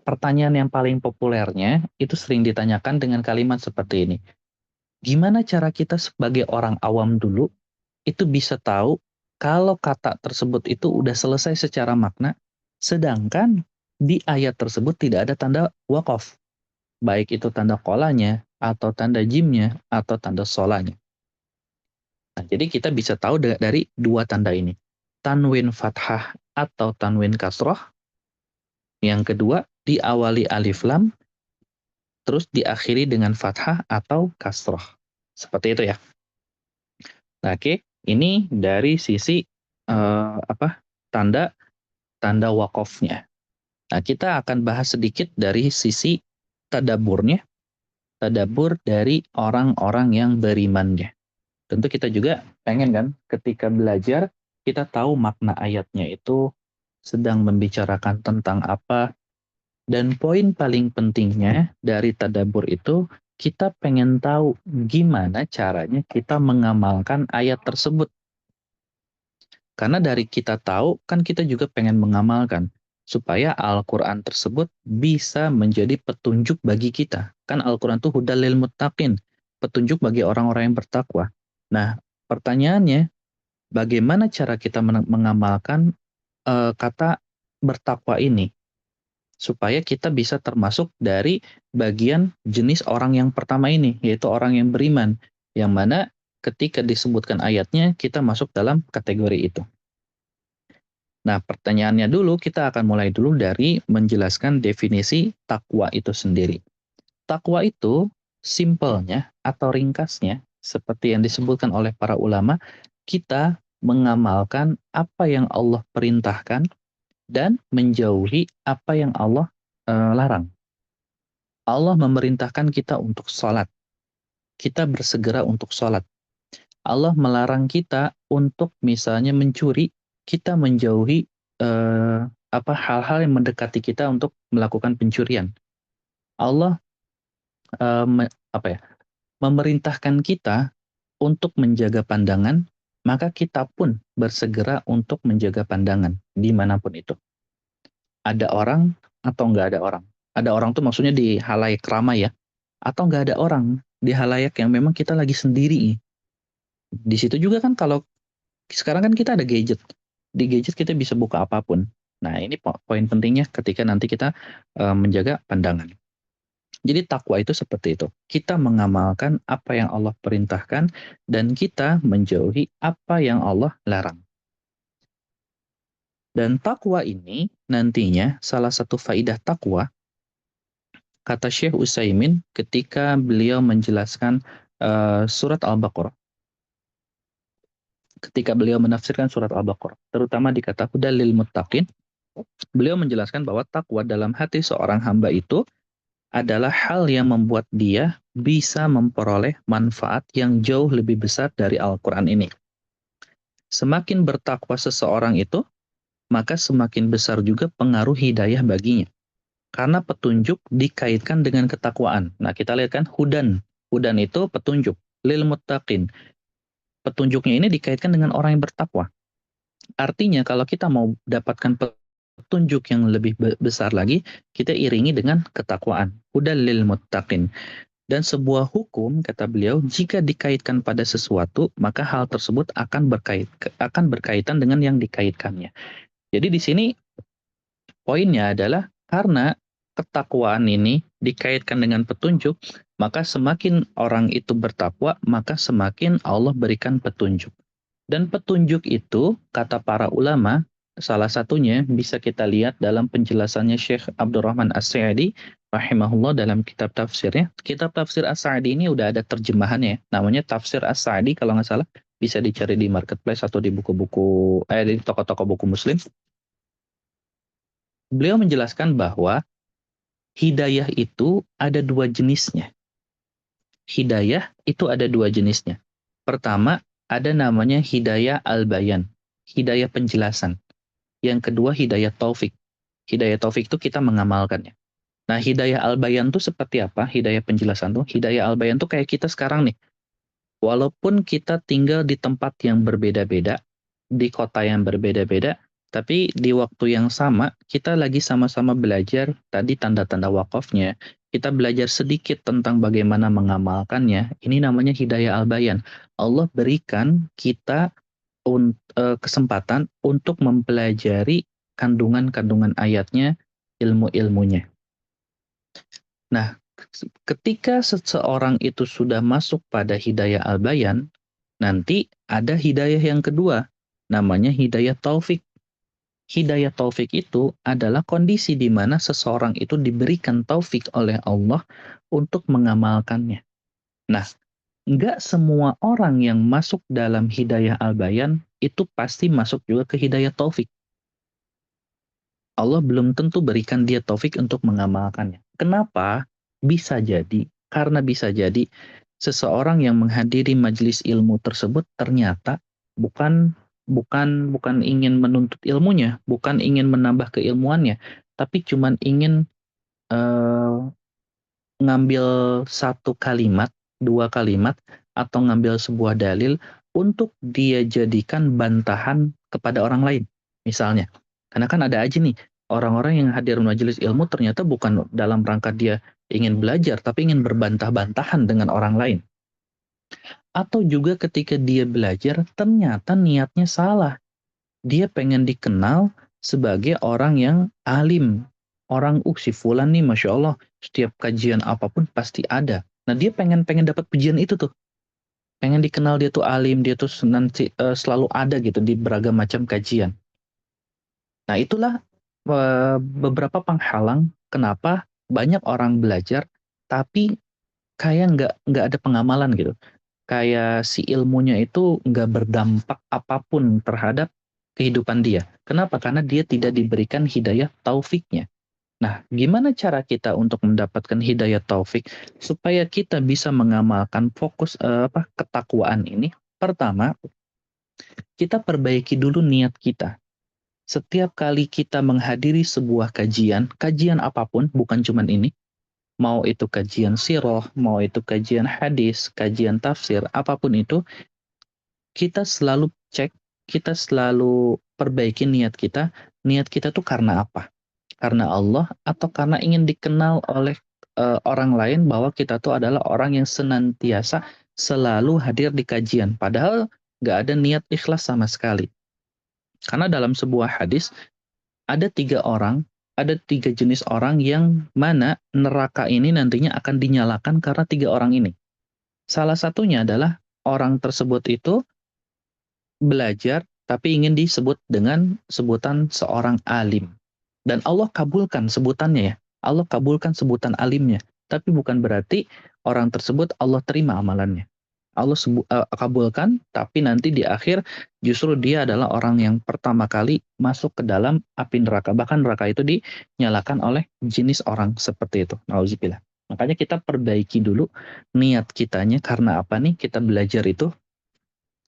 pertanyaan yang paling populernya itu sering ditanyakan dengan kalimat seperti ini. Gimana cara kita sebagai orang awam dulu itu bisa tahu kalau kata tersebut itu udah selesai secara makna, sedangkan di ayat tersebut tidak ada tanda waqaf, baik itu tanda kolanya, atau tanda jimnya, atau tanda solanya. Nah, jadi kita bisa tahu dari dua tanda ini. Tanwin fathah atau tanwin kasroh. Yang kedua, diawali alif lam, terus diakhiri dengan fathah atau kasroh. Seperti itu ya. Nah, oke, ini dari sisi tanda tanda wakofnya. Nah, kita akan bahas sedikit dari sisi tadaburnya, tadabur dari orang-orang yang berimannya. Tentu kita juga pengen kan ketika belajar kita tahu makna ayatnya itu sedang membicarakan tentang apa, dan poin paling pentingnya dari tadabur itu kita pengen tahu gimana caranya kita mengamalkan ayat tersebut. Karena dari kita tahu, kan kita juga pengen mengamalkan. Supaya Al-Quran tersebut bisa menjadi petunjuk bagi kita. Kan Al-Quran itu hudal lil muttaqin. Petunjuk bagi orang-orang yang bertakwa. Nah, pertanyaannya, bagaimana cara kita mengamalkan kata bertakwa ini? Supaya kita bisa termasuk dari bagian jenis orang yang pertama ini, yaitu orang yang beriman. Yang mana ketika disebutkan ayatnya, kita masuk dalam kategori itu. Nah, pertanyaannya dulu, kita akan mulai dulu dari menjelaskan definisi takwa itu sendiri. Takwa itu simpelnya atau ringkasnya, seperti yang disebutkan oleh para ulama, kita mengamalkan apa yang Allah perintahkan dan menjauhi apa yang Allah larang. Allah memerintahkan kita untuk sholat. Kita bersegera untuk sholat. Allah melarang kita untuk misalnya mencuri, kita menjauhi hal-hal yang mendekati kita untuk melakukan pencurian. Allah memerintahkan kita untuk menjaga pandangan, maka kita pun bersegera untuk menjaga pandangan dimanapun itu. Ada orang atau nggak ada orang. Ada orang tuh maksudnya di halayak ramai ya, atau nggak ada orang di halayak yang memang kita lagi sendiri. Di situ juga kan kalau sekarang kan kita ada gadget. Di gadget kita bisa buka apapun. Nah, ini poin pentingnya ketika nanti kita menjaga pandangan. Jadi takwa itu seperti itu. Kita mengamalkan apa yang Allah perintahkan dan kita menjauhi apa yang Allah larang. Dan takwa ini nantinya salah satu faidah takwa, kata Syekh Utsaimin ketika beliau menjelaskan surat Al-Baqarah. Ketika beliau menafsirkan surat Al-Baqarah, terutama di kata hudal lil muttaqin, beliau menjelaskan bahwa takwa dalam hati seorang hamba itu adalah hal yang membuat dia bisa memperoleh manfaat yang jauh lebih besar dari Al-Quran ini. Semakin bertakwa seseorang itu, maka semakin besar juga pengaruh hidayah baginya. Karena petunjuk dikaitkan dengan ketakwaan. Nah, kita lihat kan hudan. Hudan itu petunjuk. Lil muttaqin. Petunjuknya ini dikaitkan dengan orang yang bertakwa. Artinya kalau kita mau dapatkan petunjuk yang lebih besar lagi, kita iringi dengan ketakwaan. Hudal lil muttaqin. Dan sebuah hukum, kata beliau, jika dikaitkan pada sesuatu, maka hal tersebut akan berkaitan dengan yang dikaitkannya. Jadi di sini poinnya adalah karena ketakwaan ini dikaitkan dengan petunjuk, maka semakin orang itu bertakwa, maka semakin Allah berikan petunjuk. Dan petunjuk itu, kata para ulama, salah satunya bisa kita lihat dalam penjelasannya Syekh Abdurrahman As-Sa'di rahimahullah dalam kitab tafsirnya. Kitab tafsir As-Sa'di ini udah ada terjemahannya, namanya Tafsir As-Sa'di kalau nggak salah, bisa dicari di marketplace atau di buku-buku di toko-toko buku muslim. Beliau menjelaskan bahwa hidayah itu ada dua jenisnya. Hidayah itu ada dua jenisnya. Pertama, ada namanya hidayah al-bayan, hidayah penjelasan. Yang kedua, hidayah taufik. Hidayah taufik itu kita mengamalkannya. Nah, hidayah al-bayan itu seperti apa? Hidayah penjelasan tuh, hidayah al-bayan tuh kayak kita sekarang nih. Walaupun kita tinggal di tempat yang berbeda-beda, di kota yang berbeda-beda, Tapi di waktu yang sama, kita lagi sama-sama belajar tadi tanda-tanda wakafnya. Kita belajar sedikit tentang bagaimana mengamalkannya. Ini namanya hidayah al-bayan. Allah berikan kita kesempatan untuk mempelajari kandungan-kandungan ayatnya, ilmu-ilmunya. Nah, ketika seseorang itu sudah masuk pada hidayah al-bayan, nanti ada hidayah yang kedua, namanya hidayah taufik. Hidayah taufik itu adalah kondisi di mana seseorang itu diberikan taufik oleh Allah untuk mengamalkannya. Nah, nggak semua orang yang masuk dalam hidayah al-bayan itu pasti masuk juga ke hidayah taufik. Allah belum tentu berikan dia taufik untuk mengamalkannya. Kenapa? Bisa jadi, karena bisa jadi seseorang yang menghadiri majelis ilmu tersebut ternyata bukan bukan ingin menuntut ilmunya, bukan ingin menambah keilmuannya, tapi cuman ingin eh, ngambil satu kalimat, dua kalimat, atau ngambil sebuah dalil untuk dia jadikan bantahan kepada orang lain. Misalnya, karena kan ada aja nih orang-orang yang hadir majelis ilmu ternyata bukan dalam rangka dia ingin belajar, tapi ingin berbantah-bantahan dengan orang lain. Atau juga ketika dia belajar, ternyata niatnya salah. Dia pengen dikenal sebagai orang yang alim. Orang, si Fulan nih Masya Allah, setiap kajian apapun pasti ada. Nah dia pengen dapat pujian itu tuh. Pengen dikenal dia tuh alim, dia tuh nanti selalu ada gitu di beragam macam kajian. Nah itulah beberapa penghalang kenapa banyak orang belajar, tapi kayak nggak ada pengamalan gitu. Kayak si ilmunya itu nggak berdampak apapun terhadap kehidupan dia. Kenapa? Karena dia tidak diberikan hidayah taufiknya. Nah, gimana cara kita untuk mendapatkan hidayah taufik supaya kita bisa mengamalkan fokus ketakwaan ini? Pertama, kita perbaiki dulu niat kita. Setiap kali kita menghadiri sebuah kajian, kajian apapun, bukan cuma ini, mau itu kajian sirah, mau itu kajian hadis, kajian tafsir, apapun itu, kita selalu cek, kita selalu perbaiki niat kita tuh karena apa? Karena Allah atau karena ingin dikenal oleh orang lain bahwa kita tuh adalah orang yang senantiasa selalu hadir di kajian. Padahal nggak ada niat ikhlas sama sekali. Karena dalam sebuah hadis ada tiga jenis orang yang mana neraka ini nantinya akan dinyalakan karena tiga orang ini. Salah satunya adalah orang tersebut itu belajar tapi ingin disebut dengan sebutan seorang alim. Dan Allah kabulkan sebutannya ya. Allah kabulkan sebutan alimnya. Tapi bukan berarti orang tersebut Allah terima amalannya. Allah kabulkan, tapi nanti di akhir justru dia adalah orang yang pertama kali masuk ke dalam api neraka. Bahkan neraka itu dinyalakan oleh jenis orang seperti itu. Nauzubillah. Makanya kita perbaiki dulu niat kitanya karena apa nih kita belajar itu.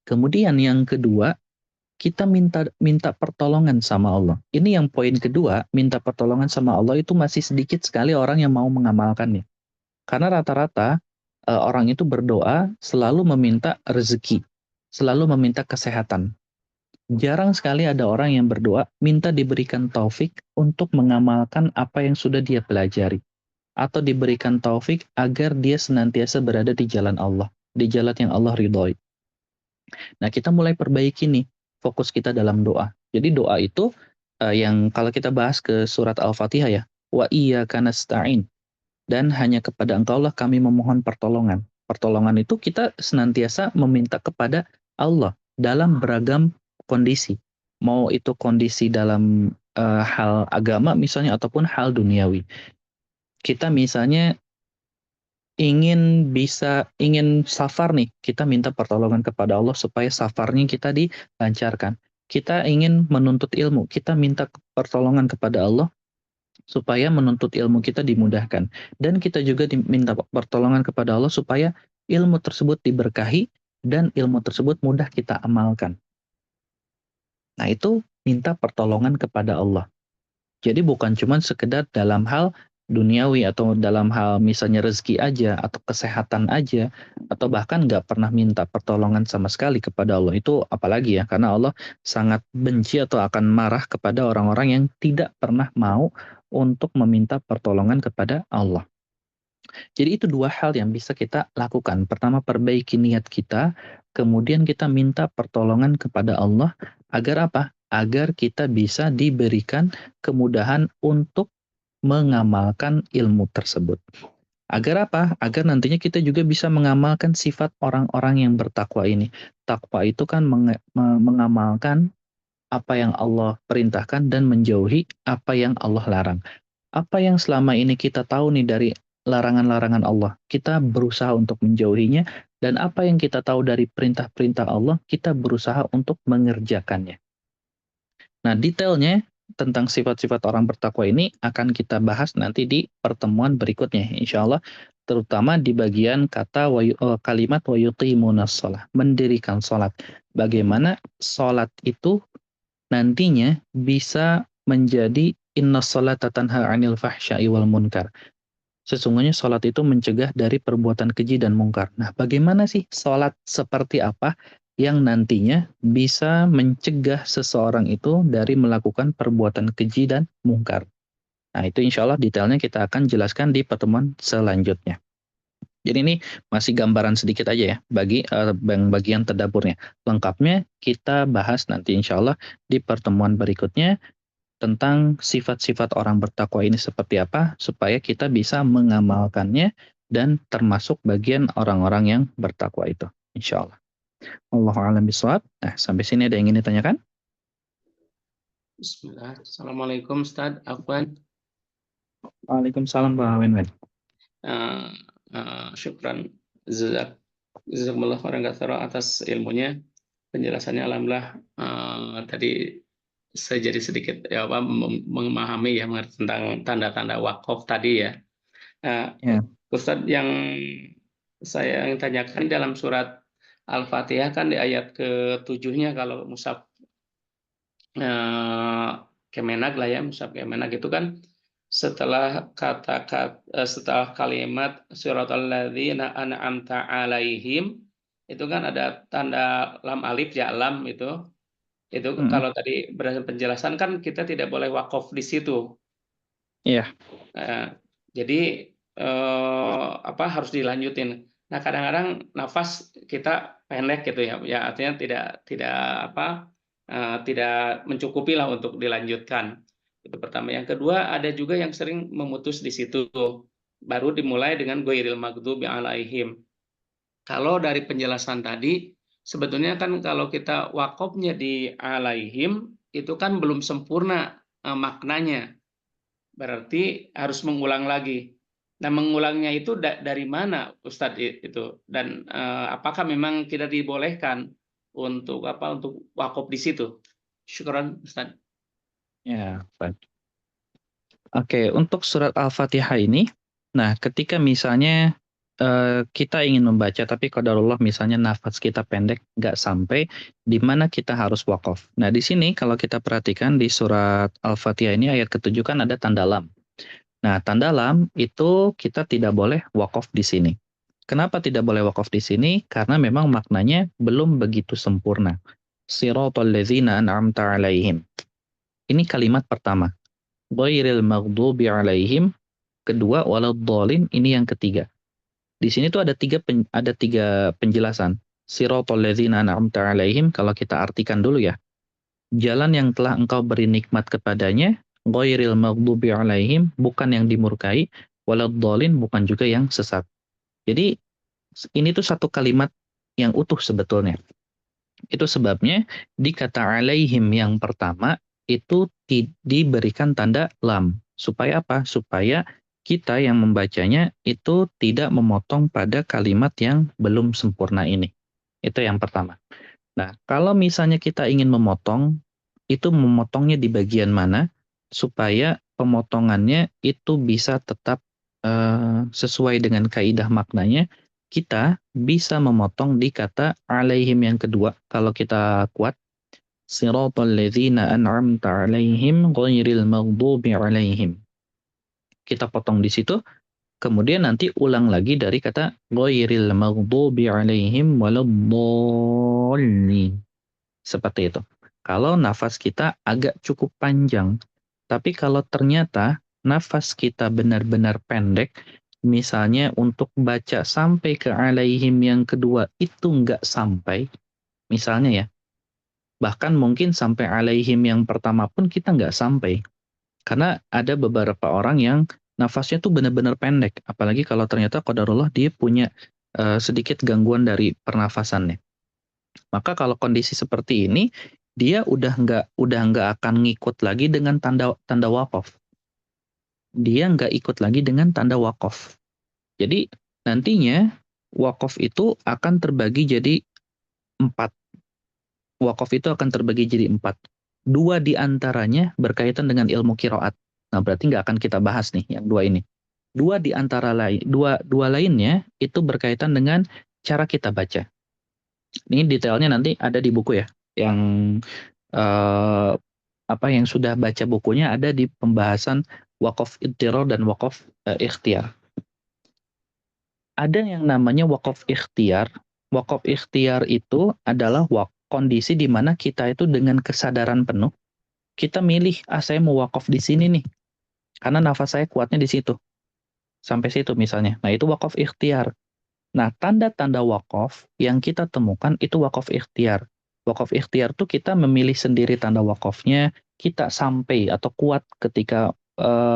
Kemudian yang kedua, kita minta pertolongan sama Allah. Ini yang poin kedua, minta pertolongan sama Allah itu masih sedikit sekali orang yang mau mengamalkannya. Karena rata-rata orang itu berdoa selalu meminta rezeki, selalu meminta kesehatan. Jarang sekali ada orang yang berdoa minta diberikan taufik untuk mengamalkan apa yang sudah dia pelajari. Atau diberikan taufik agar dia senantiasa berada di jalan Allah, di jalan yang Allah ridhoi. Nah, kita mulai perbaiki nih fokus kita dalam doa. Jadi doa itu yang kalau kita bahas ke surat Al-Fatihah ya, wa iyyaka nasta'in, dan hanya kepada Engkau lah kami memohon pertolongan. Pertolongan itu kita senantiasa meminta kepada Allah dalam beragam kondisi. Mau itu kondisi dalam hal agama misalnya ataupun hal duniawi. Kita misalnya ingin safar nih, kita minta pertolongan kepada Allah supaya safarnya kita dilancarkan. Kita ingin menuntut ilmu, kita minta pertolongan kepada Allah supaya menuntut ilmu kita dimudahkan. Dan kita juga diminta pertolongan kepada Allah supaya ilmu tersebut diberkahi dan ilmu tersebut mudah kita amalkan. Nah itu minta pertolongan kepada Allah. Jadi bukan cuma sekedar dalam hal duniawi atau dalam hal misalnya rezeki aja atau kesehatan aja atau bahkan nggak pernah minta pertolongan sama sekali kepada Allah, itu apalagi ya, karena Allah sangat benci atau akan marah kepada orang-orang yang tidak pernah mau untuk meminta pertolongan kepada Allah. Jadi itu dua hal yang bisa kita lakukan. Pertama, perbaiki niat kita, kemudian kita minta pertolongan kepada Allah agar apa? Agar kita bisa diberikan kemudahan untuk mengamalkan ilmu tersebut. Agar apa? Agar nantinya kita juga bisa mengamalkan sifat orang-orang yang bertakwa ini. Takwa itu kan mengamalkan apa yang Allah perintahkan dan menjauhi apa yang Allah larang. Apa yang selama ini kita tahu nih dari larangan-larangan Allah, kita berusaha untuk menjauhinya, dan apa yang kita tahu dari perintah-perintah Allah, kita berusaha untuk mengerjakannya. Nah, detailnya tentang sifat-sifat orang bertakwa ini akan kita bahas nanti di pertemuan berikutnya, insya Allah, terutama di bagian kata kalimat wa yuqimunas shalah, mendirikan sholat. Bagaimana sholat itu nantinya bisa menjadi inna sholata tanha 'anil fahsya'i wal munkar. Sesungguhnya sholat itu mencegah dari perbuatan keji dan mungkar. Nah, bagaimana sih sholat seperti apa yang nantinya bisa mencegah seseorang itu dari melakukan perbuatan keji dan mungkar? Nah, itu insya Allah detailnya kita akan jelaskan di pertemuan selanjutnya. Jadi ini masih gambaran sedikit aja ya bagi bagian tadaburnya. Lengkapnya kita bahas nanti insya Allah di pertemuan berikutnya tentang sifat-sifat orang bertakwa ini seperti apa supaya kita bisa mengamalkannya dan termasuk bagian orang-orang yang bertakwa itu. Insya Allah. Allahu a'lam bishawab. Nah, sampai sini ada yang ingin ditanyakan? Bismillah. Assalamualaikum Ustaz Afwan. Waalaikumsalam Pak Wenwen. Syukran jazakumullah khairan katsira atas ilmunya, penjelasannya. Alhamdulillah tadi saya jadi sedikit ya apa memahami ya mengerti tentang tanda-tanda wakaf tadi ya. Ya. Ustaz, yang saya ingin tanyakan dalam surat Al-Fatihah kan di ayat ke-7-nya, kalau mushaf Kemenag lah ya, mushaf Kemenag itu kan setelah setelah kalimat siratal ladzina an'amta alaihim, itu kan ada tanda lam alif ya, lam itu kalau tadi berdasarkan penjelasan kan kita tidak boleh wakaf di situ. Iya. Jadi apa harus dilanjutin. Nah, kadang-kadang nafas kita pendek gitu ya, ya artinya tidak mencukupi lah untuk dilanjutkan. Itu pertama. Yang kedua, ada juga yang sering memutus di situ. Baru dimulai dengan ghairil maghdubi alaihim. Kalau dari penjelasan tadi, sebetulnya kan kalau kita wakofnya di alaihim, itu kan belum sempurna maknanya. Berarti harus mengulang lagi. Nah, mengulangnya itu dari mana, Ustadz itu? Dan apakah memang tidak dibolehkan untuk wakaf di situ? Syukran, Ustadz. Ya, baik. Oke, untuk surat Al-Fatihah ini, nah ketika misalnya kita ingin membaca tapi qadarullah misalnya nafas kita pendek nggak sampai di mana kita harus wakaf. Nah di sini kalau kita perhatikan di surat Al-Fatihah ini ayat ke-7 kan ada tanda lam. Nah tanda lam itu kita tidak boleh wakaf di sini. Kenapa tidak boleh wakaf di sini? Karena memang maknanya belum begitu sempurna. Siratal ladzina an'amta alaihim. Ini kalimat pertama. Ghairil maghdubi alaihim. Kedua, waladhdallin, ini yang ketiga. Di sini tuh ada tiga penjelasan. Siratal ladzina an'amta alaihim, kalau kita artikan dulu ya. Jalan yang telah engkau beri nikmat kepadanya, ghairil maghdubi alaihim, bukan yang dimurkai, waladhdallin, bukan juga yang sesat. Jadi ini tuh satu kalimat yang utuh sebetulnya. Itu sebabnya di kata alaihim yang pertama itu diberikan tanda lam. Supaya apa? Supaya kita yang membacanya itu tidak memotong pada kalimat yang belum sempurna ini. Itu yang pertama. Nah, kalau misalnya kita ingin memotong, itu memotongnya di bagian mana supaya pemotongannya itu bisa tetap sesuai dengan kaidah maknanya, kita bisa memotong di kata alaihim yang kedua. Kalau kita kuat, siratal ladzina an'amta alaihim ghairil maghdubi alaihim. kita potong di situ, kemudian nanti ulang lagi dari kata ghairil maghdubi alaihim waladdallin. Seperti itu. Kalau nafas kita agak cukup panjang, tapi kalau ternyata nafas kita benar-benar pendek, misalnya untuk baca sampai ke alaihim yang kedua itu nggak sampai, misalnya ya, bahkan mungkin sampai alaihim yang pertama pun kita nggak sampai. Karena ada beberapa orang yang nafasnya tuh benar-benar pendek, apalagi kalau ternyata qadarullah dia punya sedikit gangguan dari pernafasannya. Maka kalau kondisi seperti ini, dia udah nggak akan ngikut lagi dengan tanda tanda wakaf. Dia nggak ikut lagi dengan tanda wakaf. Jadi nantinya wakaf itu akan terbagi jadi 4. Wakaf itu akan terbagi jadi 4. 2 di antaranya berkaitan dengan ilmu qiraat. Nah, berarti nggak akan kita bahas nih yang 2 ini. 2 di antara lain, dua lainnya itu berkaitan dengan cara kita baca. Ini detailnya nanti ada di buku ya. Yang eh, yang sudah baca bukunya ada di pembahasan wakaf idtiror dan wakaf ikhtiar. Ada yang namanya wakaf ikhtiar. Wakaf ikhtiar itu adalah kondisi di mana kita itu dengan kesadaran penuh, kita milih, saya mau wakaf di sini nih, karena nafas saya kuatnya di situ. Sampai situ misalnya. Nah, itu wakaf ikhtiar. Nah, tanda-tanda wakaf yang kita temukan itu wakaf ikhtiar. Wakaf ikhtiar tuh kita memilih sendiri tanda wakafnya, kita sampai atau kuat ketika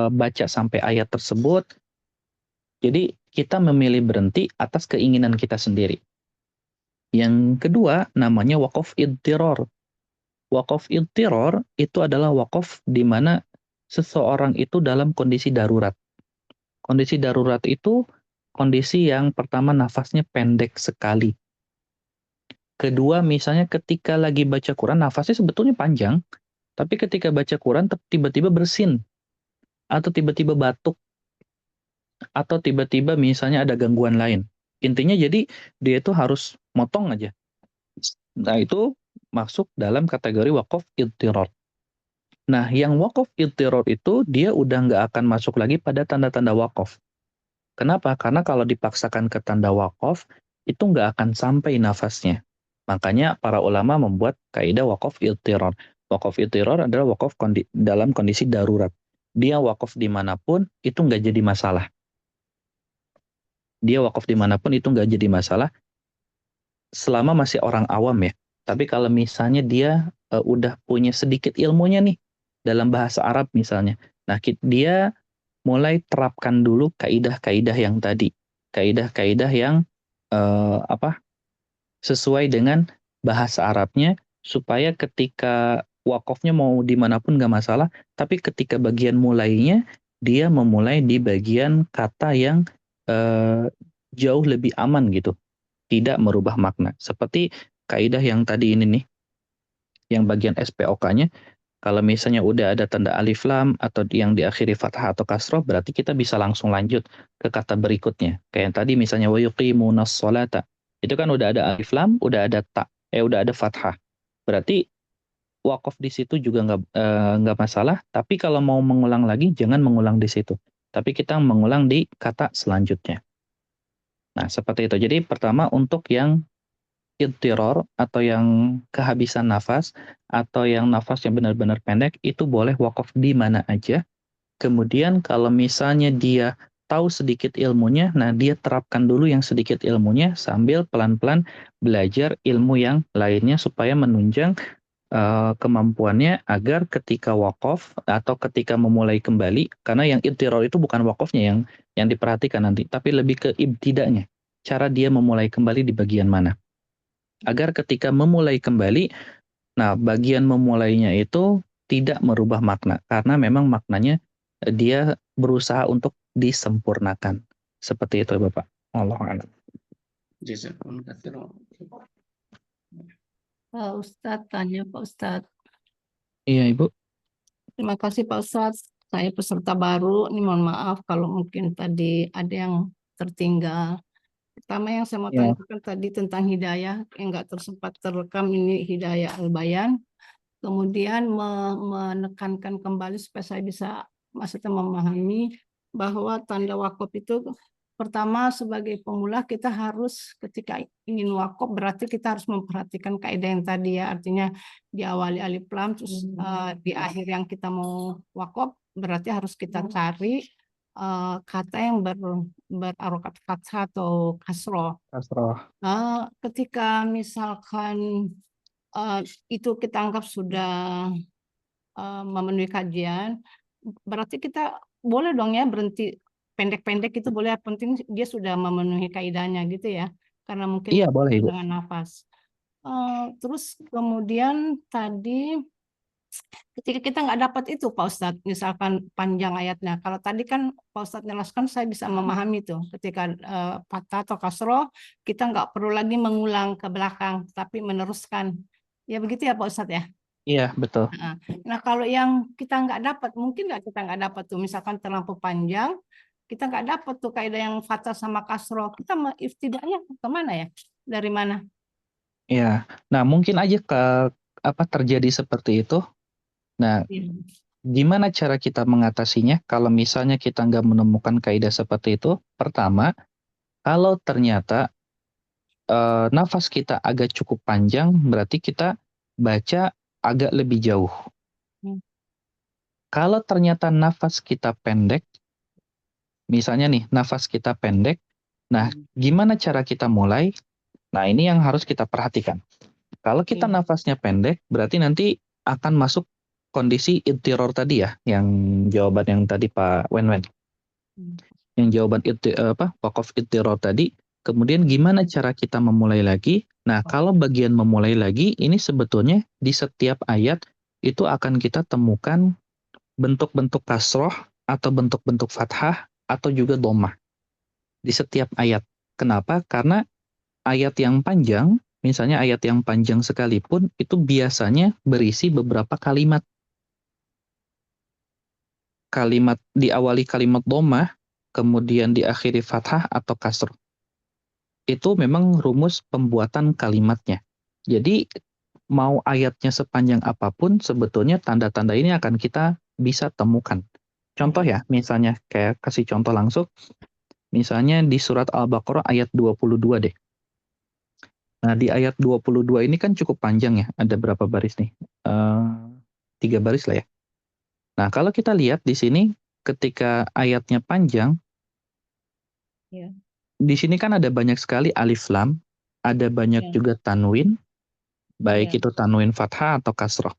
baca sampai ayat tersebut. Jadi kita memilih berhenti atas keinginan kita sendiri. Yang kedua namanya wakaf idtiror. Wakaf idtiror itu adalah wakaf di mana seseorang itu dalam kondisi darurat. Kondisi darurat itu kondisi yang pertama nafasnya pendek sekali. Kedua misalnya ketika lagi baca Quran nafasnya sebetulnya panjang, tapi ketika baca Quran tiba-tiba bersin atau tiba-tiba batuk atau tiba-tiba misalnya ada gangguan lain. Intinya jadi dia itu harus motong aja. Nah, itu masuk dalam kategori wakaf idtiror. Nah, yang wakaf idtiror itu dia udah nggak akan masuk lagi pada tanda-tanda wakaf. Kenapa? Karena kalau dipaksakan ke tanda wakaf, itu nggak akan sampai nafasnya. Makanya para ulama membuat kaidah wakaf idtiror. Wakaf idtiror adalah wakaf dalam kondisi darurat. Dia wakaf dimanapun, itu nggak jadi masalah. Dia wakaf dimanapun, itu nggak jadi masalah, selama masih orang awam ya. Tapi kalau misalnya dia udah punya sedikit ilmunya nih, dalam bahasa Arab misalnya. Nah, dia mulai terapkan dulu kaidah-kaidah yang tadi. Kaidah-kaidah yang sesuai dengan bahasa Arabnya, supaya ketika wakofnya mau dimanapun nggak masalah, tapi ketika bagian mulainya, dia memulai di bagian kata yang jauh lebih aman gitu, tidak merubah makna. Seperti kaidah yang tadi ini nih, yang bagian SPOK-nya, kalau misalnya udah ada tanda alif lam atau yang diakhiri fathah atau kasroh, berarti kita bisa langsung lanjut ke kata berikutnya. Kayak yang tadi misalnya wa yuqimunas sholata. Itu kan udah ada alif lam, udah ada udah ada fathah. Berarti wakaf di situ juga nggak masalah, tapi kalau mau mengulang lagi jangan mengulang di situ. Tapi kita mengulang di kata selanjutnya. Nah, seperti itu. Jadi pertama untuk yang idtiror atau yang kehabisan nafas atau yang nafasnya benar-benar pendek itu boleh wakaf di mana aja. Kemudian kalau misalnya dia tahu sedikit ilmunya, nah dia terapkan dulu yang sedikit ilmunya sambil pelan-pelan belajar ilmu yang lainnya supaya menunjang kemampuannya agar ketika wakaf atau ketika memulai kembali, karena yang idtiror itu bukan wakafnya yang diperhatikan nanti, tapi lebih ke ibtidanya. Cara dia memulai kembali di bagian mana. Agar ketika memulai kembali, nah bagian memulainya itu tidak merubah makna, karena memang maknanya dia berusaha untuk disempurnakan. Seperti itu Bapak. Wallahu a'lam. Pak Ustadz tanya Pak Ustadz. Iya Ibu. Terima kasih Pak Ustadz. Saya peserta baru. Ini mohon maaf kalau mungkin tadi ada yang tertinggal. Pertama yang saya mau Ya. tanyakan tadi tentang hidayah yang nggak tersempat terekam ini hidayah al-bayan. Kemudian menekankan kembali supaya saya bisa maksudnya memahami bahwa tanda wakaf itu pertama sebagai pemula kita harus ketika ingin wakaf berarti kita harus memperhatikan kaidah yang tadi ya, artinya diawali alif lam terus di akhir yang kita mau wakaf berarti harus kita cari kata yang berharokat fathah atau kasroh. Kasroh. Ketika misalkan itu kita anggap sudah memenuhi kajian, berarti kita boleh dong ya berhenti pendek-pendek itu boleh, penting dia sudah memenuhi kaidahnya gitu ya, karena mungkin Iya, boleh, Ibu. dengan nafas. Terus kemudian tadi ketika kita nggak dapat itu Pak Ustadz, misalkan panjang ayatnya. Kalau tadi kan Pak Ustadz jelaskan saya bisa memahami tuh ketika fathah atau kasroh kita nggak perlu lagi mengulang ke belakang, tapi meneruskan. Ya begitu ya Pak Ustadz ya. Iya, betul. Nah kalau yang kita nggak dapat, mungkin nggak kita nggak dapat tuh, misalkan terlampau panjang, kita nggak dapat tuh kaidah yang fathah sama kasroh, kita iftidanya kemana ya? Dari mana? Iya. Nah, mungkin aja terjadi seperti itu. Nah, gimana cara kita mengatasinya kalau misalnya kita nggak menemukan kaidah seperti itu? Pertama, kalau ternyata nafas kita agak cukup panjang, berarti kita baca agak lebih jauh. Kalau ternyata nafas kita pendek, misalnya nih, nafas kita pendek, nah gimana cara kita mulai? Nah ini yang harus kita perhatikan. Kalau kita nafasnya pendek, berarti nanti akan masuk kondisi idtiror tadi ya, yang jawaban yang tadi Pak Wenwen. Yang jawaban waqaf idtiror tadi. Kemudian gimana cara kita memulai lagi? Nah kalau bagian memulai lagi, ini sebetulnya di setiap ayat itu akan kita temukan bentuk-bentuk kasroh atau bentuk-bentuk fathah atau juga dhammah di setiap ayat. Kenapa? Karena ayat yang panjang, misalnya ayat yang panjang sekalipun, itu biasanya berisi beberapa kalimat. Kalimat diawali kalimat dhammah, kemudian diakhiri fathah atau kasroh. Itu memang rumus pembuatan kalimatnya. Jadi mau ayatnya sepanjang apapun, sebetulnya tanda-tanda ini akan kita bisa temukan. Contoh ya, misalnya kayak kasih contoh langsung. Misalnya di surat Al-Baqarah ayat 22 deh. Nah di ayat 22 ini kan cukup panjang ya. Ada berapa baris nih? 3 baris lah ya. Nah kalau kita lihat di sini ketika ayatnya panjang, di sini kan ada banyak sekali alif lam, ada banyak juga tanwin, baik itu tanwin fathah atau kasroh.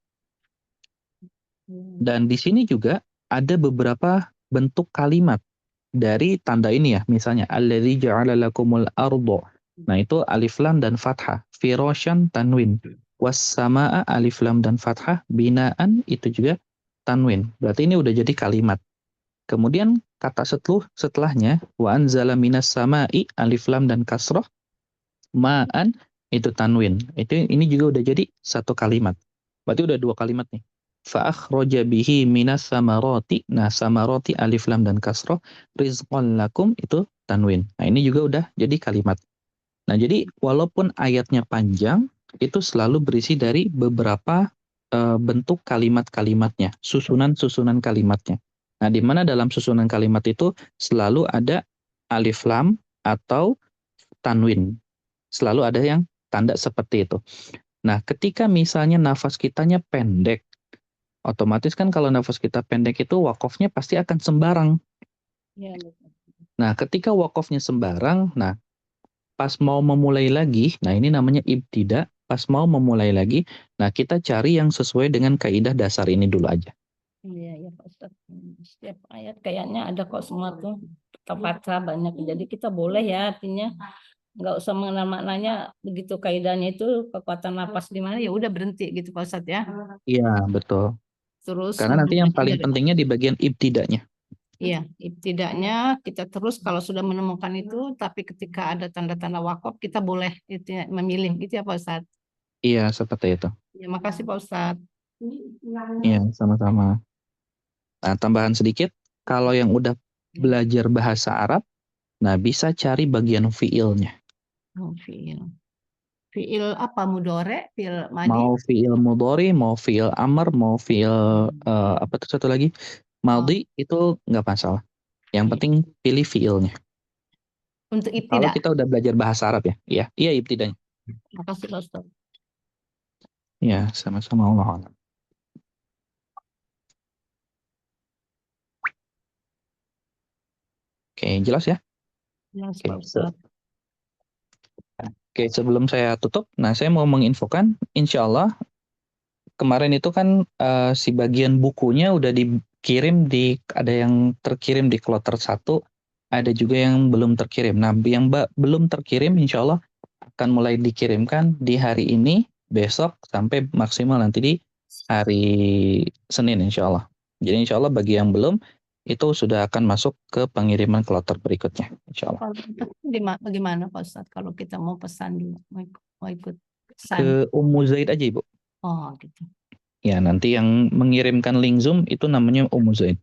Dan di sini juga ada beberapa bentuk kalimat dari tanda ini ya, misalnya alladzi ja'ala lakumul ardo. Nah, itu alif lam dan fathah, firasyan tanwin. Was samaa alif lam dan fathah, binaan itu juga tanwin. Berarti ini udah jadi kalimat. Kemudian kata setelahnya wa anzala minas samai alif lam dan kasroh, ma'an itu tanwin. Ini juga udah jadi satu kalimat. Berarti udah 2 kalimat nih. Fa'akhroja bihi minas samaroti. Nah, samaroti alif lam dan kasroh. Rizqan lakum itu tanwin. Nah, ini juga udah jadi kalimat. Nah, jadi walaupun ayatnya panjang, itu selalu berisi dari beberapa bentuk kalimat-kalimatnya. Susunan-susunan kalimatnya. Nah, di mana dalam susunan kalimat itu selalu ada alif lam atau tanwin. Selalu ada yang tanda seperti itu. Nah, ketika misalnya nafas kitanya pendek, otomatis kan kalau nafas kita pendek itu wakofnya pasti akan sembarang. Nah, ketika wakofnya sembarang, nah pas mau memulai lagi, nah ini namanya ibtida, pas mau memulai lagi, nah kita cari yang sesuai dengan kaidah dasar ini dulu aja. Iya, Pak Ustaz. Setiap ayat kayaknya ada kok semua tuh baca banyak. Jadi kita boleh ya, artinya nggak usah mengenal maknanya, begitu kaidahnya itu kekuatan napas di mana ya udah berhenti gitu Pak Ustaz ya. Iya, betul. Terus Karena nanti yang paling pentingnya di bagian ibtidanya. Iya, ibtidanya kita terus kalau sudah menemukan itu, tapi ketika ada tanda-tanda wakaf kita boleh itu ya, memilih gitu ya Pak Ustaz. Iya, seperti itu. Ya, makasih Pak Ustaz. Iya, sama-sama. Nah, tambahan sedikit, kalau yang udah belajar bahasa Arab, nah bisa cari bagian fiilnya. Fiil. Fiil apa? Mudore? Fiil madi? Mau fiil mudhari, mau fiil amr, mau fiil apa tuh satu lagi? Maldi itu nggak masalah. Yang Iya. penting pilih fiilnya. Untuk Kalau ibtidah. kita udah belajar bahasa Arab ya. Iya, iya ibtidanya. Makasih Pak Ustaz. Ya, sama-sama Allah alam. Oke, jelas ya? Jelas Oke, Pak Ustaz. Oke, sebelum saya tutup, nah saya mau menginfokan, insya Allah kemarin itu kan si bagian bukunya udah dikirim ada yang terkirim di kloter 1, ada juga yang belum terkirim. Nah, yang belum terkirim insya Allah akan mulai dikirimkan di hari ini, besok, sampai maksimal nanti di hari Senin insya Allah. Jadi insya Allah bagi yang belum, itu sudah akan masuk ke pengiriman kloter berikutnya, insya Allah. Kalau bagaimana Pak Ustaz kalau kita mau pesan dulu, mau ikut pesan? Ke Ummu Zaid aja Ibu. Oh gitu. Ya, nanti yang mengirimkan link Zoom itu namanya Ummu Zaid.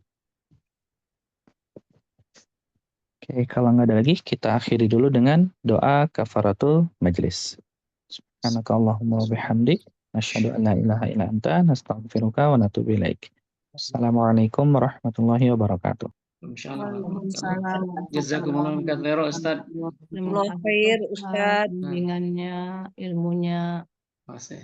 Oke, kalau nggak ada lagi, kita akhiri dulu dengan doa kafaratul majlis. Subhanakallahumma wa bihamdik, nasyhadu an la ilaha illa anta, nastaghfiruka wa natubu ilaik. Assalamualaikum warahmatullahi wabarakatuh. Waalaikumsalam. Jazakumullah khairan Ustaz. Terima kasih khair, Ustaz, Ustaz. bimbingannya, ilmunya. Masih.